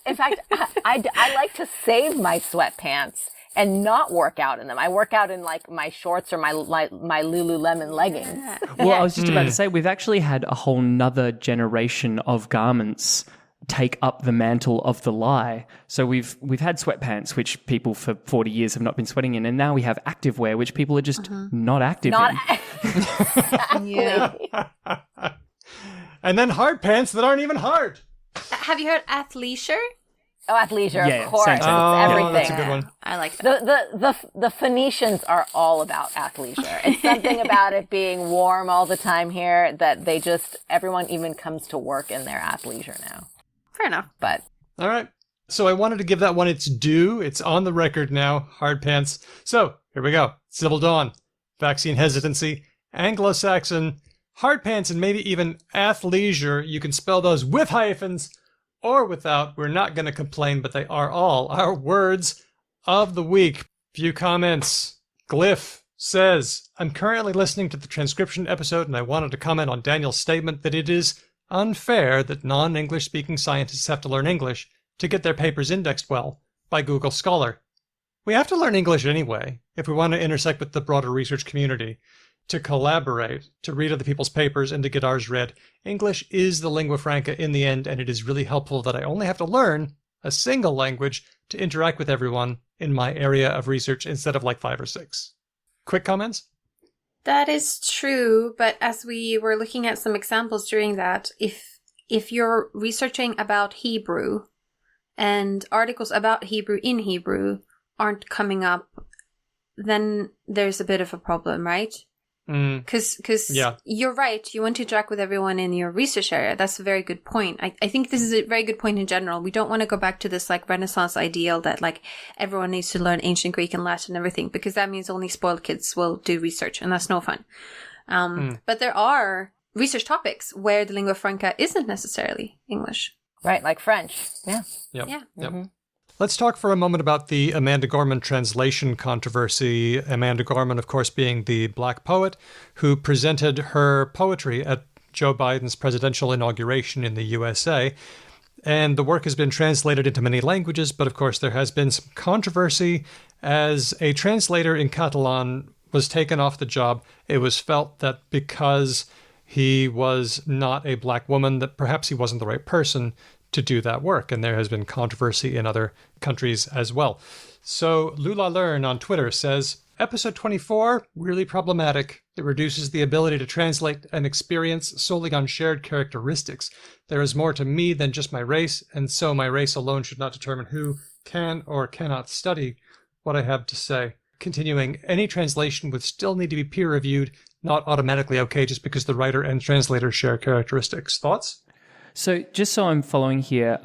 in fact, I like to save my sweatpants and not work out in them. I work out in like my shorts or my Lululemon leggings. Well, I was just about to say, we've actually had a whole nother generation of garments take up the mantle of the lie. So we've had sweatpants, which people for 40 years have not been sweating in, and now we have activewear, which people are just not active in. Yeah. And then hard pants that aren't even hard. Have you heard athleisure? Oh, athleisure, Yeah, of course. same. It's Oh, everything. that's a good one. I like that. The Phoenicians are all about athleisure. It's something about it being warm all the time here that everyone even comes to work in their athleisure now. Fair enough. But All right. So I wanted to give that one its due. It's on the record now. Hard pants. So here we go. Civil Dawn. Vaccine hesitancy. Anglo-Saxon. Hard pants and maybe even athleisure. You can spell those with hyphens or without. We're not going to complain, but they are all our words of the week. Few comments. Glyph says, I'm currently listening to the transcription episode, and I wanted to comment on Daniel's statement that it is unfair that non-English speaking scientists have to learn English to get their papers indexed well by Google Scholar. We have to learn English anyway if we want to intersect with the broader research community, to collaborate, to read other people's papers, and to get ours read. English is the lingua franca in the end, and it is really helpful that I only have to learn a single language to interact with everyone in my area of research instead of like 5 or 6. Quick comments? That is true, but as we were looking at some examples during that, if you're researching about Hebrew and articles about Hebrew in Hebrew aren't coming up, then there's a bit of a problem, right? Because you're right. You want to interact with everyone in your research area. That's a very good point. I think this is a very good point in general. We don't want to go back to this like Renaissance ideal that like everyone needs to learn ancient Greek and Latin and everything, because that means only spoiled kids will do research, and that's no fun. But there are research topics where the lingua franca isn't necessarily English. Right, like French. Yeah. Yep. Yeah. Yep. Let's talk for a moment about the Amanda Gorman translation controversy. Amanda Gorman, of course, being the Black poet who presented her poetry at Joe Biden's presidential inauguration in the USA. And the work has been translated into many languages, but of course there has been some controversy as a translator in Catalan was taken off the job. It was felt that because he was not a Black woman, that perhaps he wasn't the right person to do that work. And there has been controversy in other countries as well. So Lula Learn on Twitter says, Episode 24, really problematic. It reduces the ability to translate an experience solely on shared characteristics. There is more to me than just my race, and so my race alone should not determine who can or cannot study what I have to say. Continuing, any translation would still need to be peer-reviewed, not automatically okay just because the writer and translator share characteristics. Thoughts? So just so I'm following here,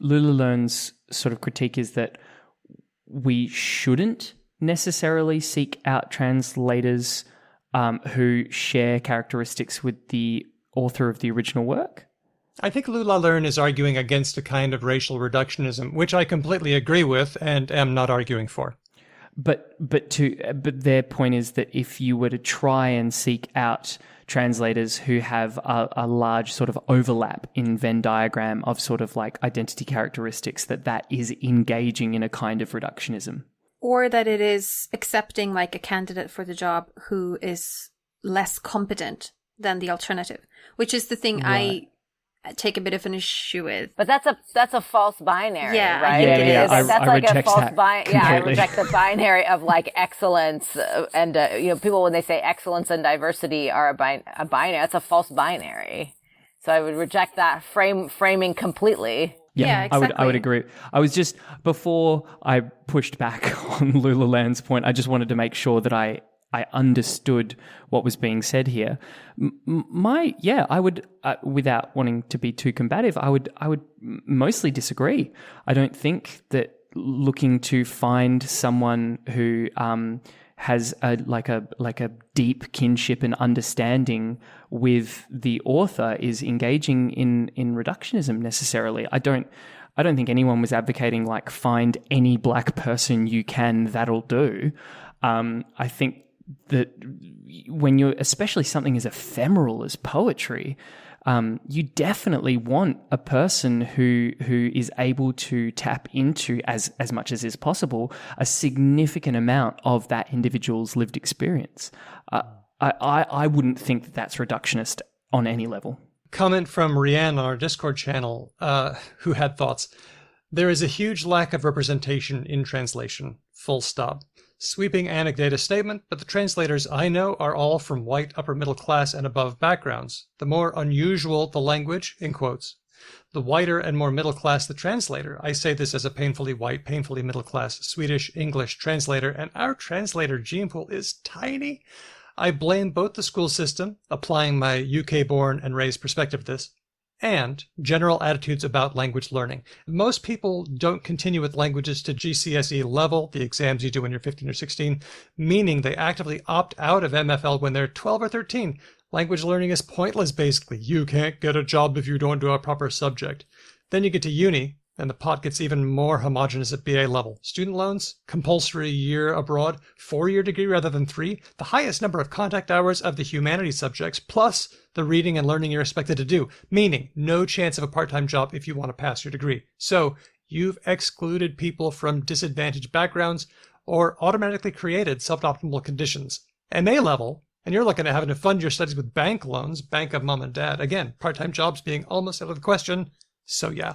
Lula Learn's sort of critique is that we shouldn't necessarily seek out translators who share characteristics with the author of the original work. I think Lula Learn is arguing against a kind of racial reductionism, which I completely agree with and am not arguing for. But their point is that if you were to try and seek out translators who have a large sort of overlap in Venn diagram of sort of like identity characteristics, that is engaging in a kind of reductionism. Or that it is accepting like a candidate for the job who is less competent than the alternative, which is the thing I take a bit of an issue with. But that's a false binary, yeah, right? Yeah. That's I like reject a false that binary. Yeah, I completely. reject the binary of like excellence and people when they say excellence and diversity are a binary. That's a false binary. So I would reject that framing completely. Yeah, exactly. I would agree. I was just, before I pushed back on Lula Land's point, I just wanted to make sure that I understood what was being said here. I would, without wanting to be too combative, I would mostly disagree. I don't think that looking to find someone who has a deep kinship and understanding with the author is engaging in reductionism necessarily. I don't think anyone was advocating like find any Black person you can, that'll do. I think that when you're, especially something as ephemeral as poetry, you definitely want a person who is able to tap into, as much as is possible, a significant amount of that individual's lived experience. I wouldn't think that that's reductionist on any level. Comment from Rianne on our Discord channel, who had thoughts. There is a huge lack of representation in translation. Full stop. Sweeping anecdotal statement, but the translators I know are all from white upper middle class and above backgrounds. The more unusual the language, in quotes, the whiter and more middle class the translator. I say this as a painfully white, painfully middle class Swedish English translator, and our translator gene pool is tiny. I blame both the school system, applying my UK-born and raised perspective to this, and general attitudes about language learning. Most people don't continue with languages to GCSE level, the exams you do when you're 15 or 16, meaning they actively opt out of MFL when they're 12 or 13. Language learning is pointless, basically. You can't get a job if you don't do a proper subject. Then you get to uni, and the pot gets even more homogenous at BA level. Student loans, compulsory year abroad, 4-year degree rather than 3, the highest number of contact hours of the humanities subjects, plus the reading and learning you're expected to do, meaning no chance of a part-time job if you want to pass your degree. So you've excluded people from disadvantaged backgrounds or automatically created suboptimal conditions. MA level, and you're looking at having to fund your studies with bank loans, bank of mom and dad. Again, part-time jobs being almost out of the question. So yeah.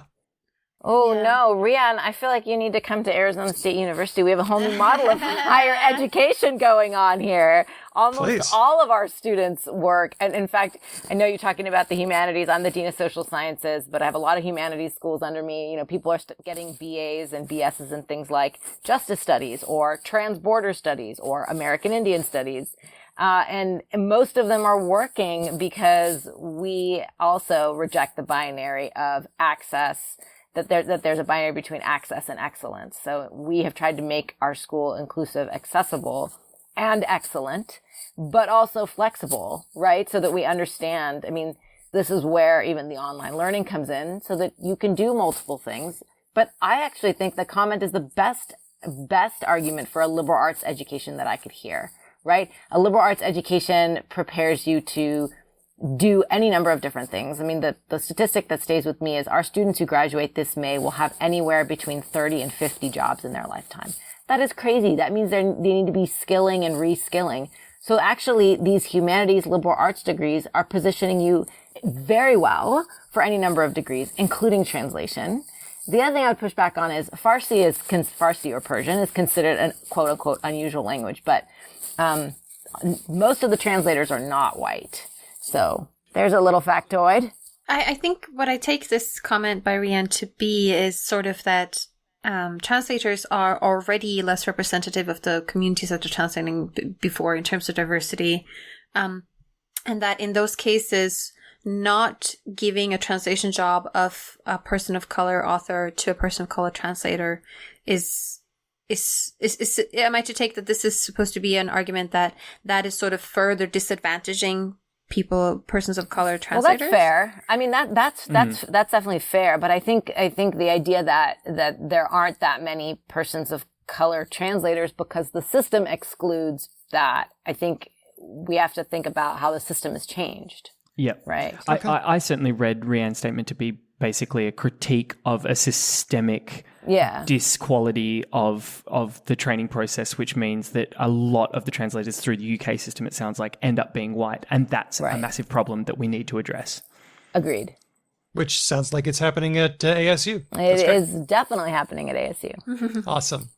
Oh, no, Rian, I feel like you need to come to Arizona State University. We have a whole new model of higher education going on here. Almost all of our students work. And in fact, I know you're talking about the humanities. I'm the Dean of Social Sciences, but I have a lot of humanities schools under me. You know, people are getting BAs and BSs and things like justice studies or trans-border studies or American Indian studies. And most of them are working because we also reject the binary of access, that there's a binary between access and excellence. So we have tried to make our school inclusive, accessible, and excellent, but also flexible, right? So that we understand, I mean, this is where even the online learning comes in, so that you can do multiple things. But I actually think the comment is the best argument for a liberal arts education that I could hear, right? A liberal arts education prepares you to do any number of different things. I mean, the statistic that stays with me is our students who graduate this May will have anywhere between 30 and 50 jobs in their lifetime. That is crazy. That means they need to be skilling and reskilling. So actually, these humanities liberal arts degrees are positioning you very well for any number of degrees, including translation. The other thing I would push back on is Farsi or Persian is considered an quote unquote unusual language, but most of the translators are not white. So there's a little factoid. I think what I take this comment by Rian to be is sort of that translators are already less representative of the communities that they're translating before in terms of diversity. And that in those cases, not giving a translation job of a person of color author to a person of color translator is am I to take that this is supposed to be an argument that is sort of further disadvantaging persons of color translators? Well, that's fair. I mean, that's definitely fair. But I think the idea that there aren't that many persons of color translators because the system excludes that, I think we have to think about how the system has changed. Yeah. Right. Okay. I certainly read Rianne's statement to be basically a critique of a systemic disquality of the training process, which means that a lot of the translators through the UK system, it sounds like, end up being white. And that's a massive problem that we need to address. Agreed. Which sounds like it's happening at ASU. It is definitely happening at ASU. Awesome.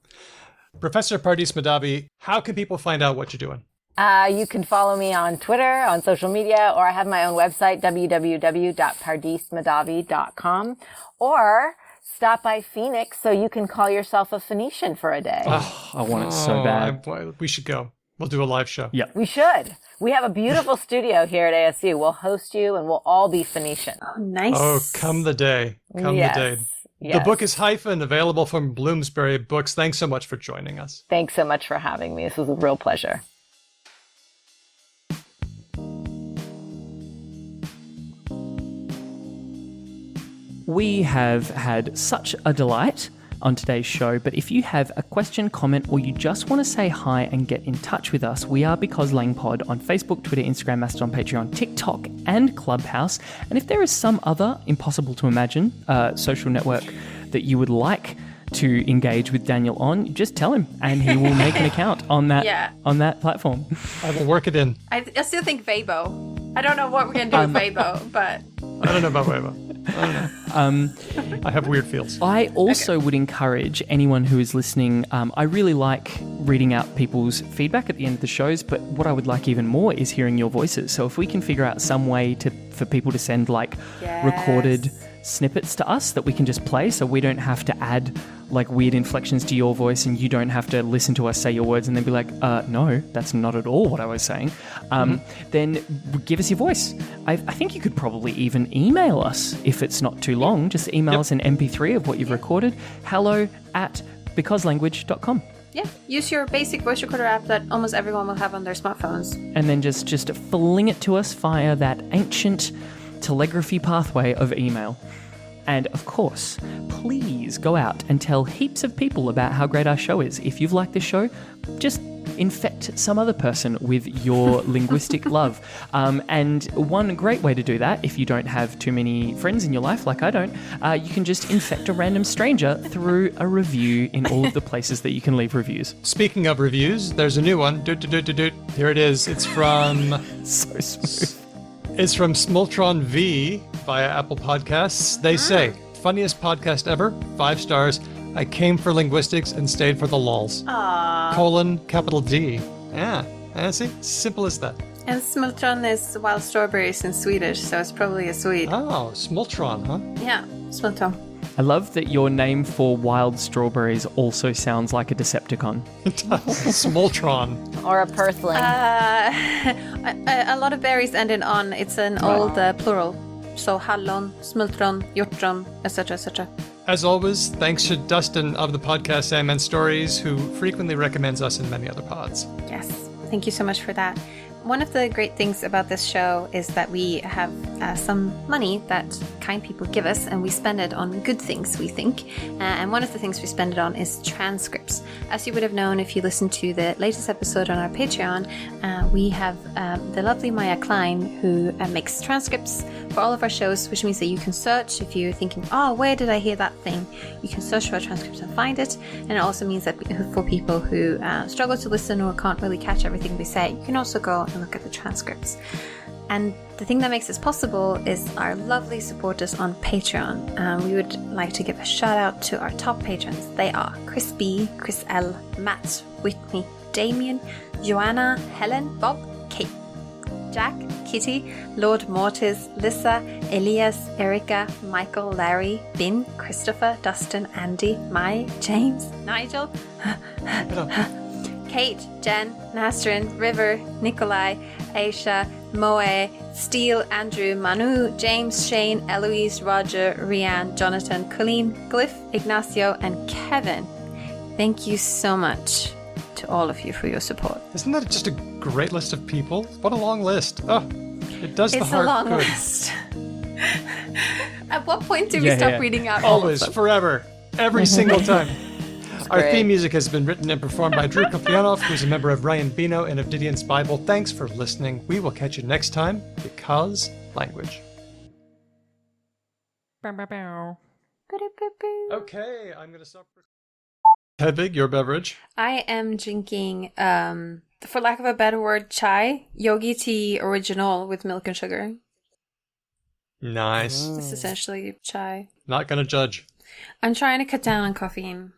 Professor Pardis Mahdavi, how can people find out what you're doing? You can follow me on Twitter, on social media, or I have my own website, www.pardismahdavi.com, or stop by Phoenix so you can call yourself a Phoenician for a day. Oh, I want it so bad. We should go. We'll do a live show. Yeah. We should. We have a beautiful studio here at ASU. We'll host you and we'll all be Phoenician. Oh, nice. Oh, come the day. Come the day. Yes. The book is Hyphen, available from Bloomsbury Books. Thanks so much for joining us. Thanks so much for having me. This was a real pleasure. We have had such a delight on today's show, but if you have a question, comment, or you just want to say hi and get in touch with us, we are Because Lang Pod on Facebook, Twitter, Instagram, Mastodon, Patreon, TikTok, and Clubhouse. And if there is some other impossible to imagine social network that you would like to engage with Daniel on, just tell him and he will make an account on that on that platform. I will work it in. I still think Weibo. I don't know what we're going to do with Weibo, but... I don't know about Weibo. I don't know. I have weird feels. I also would encourage anyone who is listening, I really like reading out people's feedback at the end of the shows, but what I would like even more is hearing your voices. So if we can figure out some way for people to send recorded snippets to us that we can just play, so we don't have to add weird inflections to your voice and you don't have to listen to us say your words and then be like, no, that's not at all what I was saying, then give us your voice. I think you could probably even email us if it's not too long. Just email us an MP3 of what you've recorded. hello@becauselanguage.com. Yeah, use your basic voice recorder app that almost everyone will have on their smartphones. And then just fling it to us via that ancient telegraphy pathway of email. And of course, please go out and tell heaps of people about how great our show is. If you've liked this show, just infect some other person with your linguistic love. And one great way to do that, if you don't have too many friends in your life, like I don't, you can just infect a random stranger through a review in all of the places that you can leave reviews. Speaking of reviews, there's a new one. Here it is. It's from... So smooth. It's from Smultron V via Apple Podcasts. They say, funniest podcast ever, 5 stars. I came for linguistics and stayed for the lols. Aww. Capital D. Yeah, see? Simple as that. And Smultron is wild strawberries in Swedish, so it's probably a Swede. Oh, Smultron, huh? Yeah, Smultron. I love that your name for wild strawberries also sounds like a Decepticon. Smoltron. Or a Purthling. A lot of berries end in on. It's an old plural. So hallon, smultron, hjortron, etc., etc. As always, thanks to Dustin of the podcast Sandman Stories, who frequently recommends us in many other pods. Yes, thank you so much for that. One of the great things about this show is that we have some money that kind people give us, and we spend it on good things, we think. And one of the things we spend it on is transcripts. As you would have known if you listened to the latest episode on our Patreon, we have the lovely Maya Klein, who makes transcripts for all of our shows, which means that you can search if you're thinking, oh, where did I hear that thing? You can search for our transcripts and find it. And it also means that for people who struggle to listen or can't really catch everything we say, you can also go and look at the transcripts. And the thing that makes this possible is our lovely supporters on Patreon. We would like to give a shout out to our top patrons. They are Chris B, Chris L, Matt, Whitney, Damien, Joanna, Helen, Bob, Kate, Jack, Kitty, Lord Mortis, Lissa, Elias, Erica, Michael, Larry, Ben, Christopher, Dustin, Andy, Mai, James, Nigel, Kate, Jen, Nastrin, River, Nikolai, Aisha, Moe, Steele, Andrew, Manu, James, Shane, Eloise, Roger, Rianne, Jonathan, Colleen, Glyph, Ignacio, and Kevin. Thank you so much to all of you for your support. Isn't that just a great list of people? What a long list. Oh, it does the heart good. It's a long list. At what point do we stop reading out all Always, of them? forever, every single time. Our theme music has been written and performed by Drew Kofianov, who's a member of Ryan Bino and of Didion's Bible. Thanks for listening. We will catch you next time, because language. Okay, I'm going to stop. Hedvig, your beverage. I am drinking, for lack of a better word, chai. Yogi tea original with milk and sugar. Nice. It's essentially chai. Not going to judge. I'm trying to cut down on caffeine.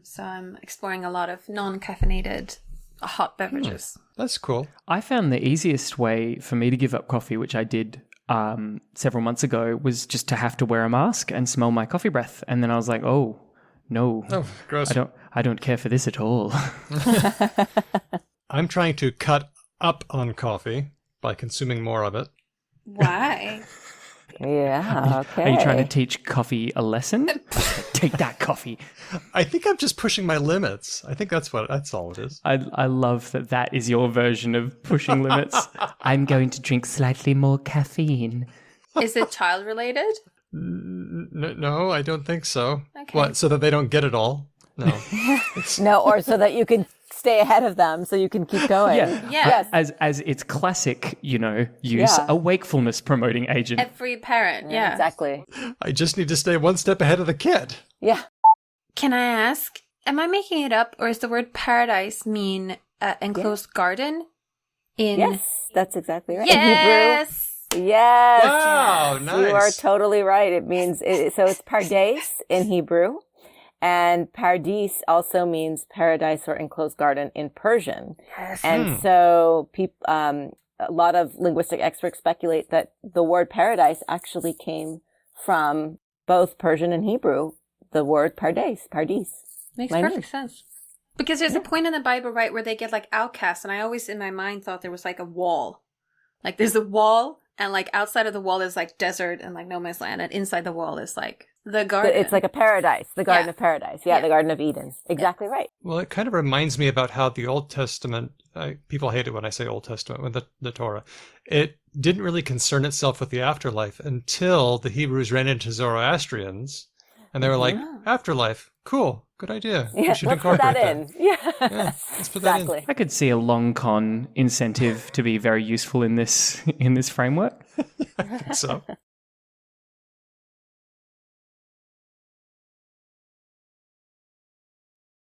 So I'm exploring a lot of non-caffeinated hot beverages. That's cool. I found the easiest way for me to give up coffee, which I did several months ago, was just to have to wear a mask and smell my coffee breath. And then I was like, oh, no. Oh, gross. I don't care for this at all. I'm trying to cut up on coffee by consuming more of it. Why? Yeah, okay. Are you trying to teach coffee a lesson? Take that, coffee. I think I'm just pushing my limits. I think that's all it is. I love that is your version of pushing limits. I'm going to drink slightly more caffeine. Is it child related? No, I don't think so. Okay. What, so that they don't get it all? No. No, or so that you can stay ahead of them so you can keep going. Yeah. Yes. As its classic, use, a wakefulness promoting agent. Every parent, yeah. Exactly. I just need to stay one step ahead of the kid. Yeah. Can I ask, am I making it up, or does the word paradise mean enclosed garden? Yes, that's exactly right. Yes! In Hebrew. Yes. Wow, nice. You are totally right. It means, so it's pardes in Hebrew. And paradis also means paradise or enclosed garden in Persian. Yes. And so a lot of linguistic experts speculate that the word paradise actually came from both Persian and Hebrew, the word paradis. Makes perfect sense. Because there's a point in the Bible, right, where they get like outcasts, and I always in my mind thought there was like a wall. Like there's a wall, and like outside of the wall is like desert and like no man's land, and inside the wall is like the garden. It's like a paradise, the Garden of Paradise. Yeah, the Garden of Eden. Exactly right. Well, it kind of reminds me about how the Old Testament, people hate it when I say Old Testament, when the Torah, it didn't really concern itself with the afterlife until the Hebrews ran into Zoroastrians, and they were like, afterlife, cool, good idea. Yeah, we should let's put that in. Yeah, let's put that in. I could see a long con incentive to be very useful in this framework. I think so.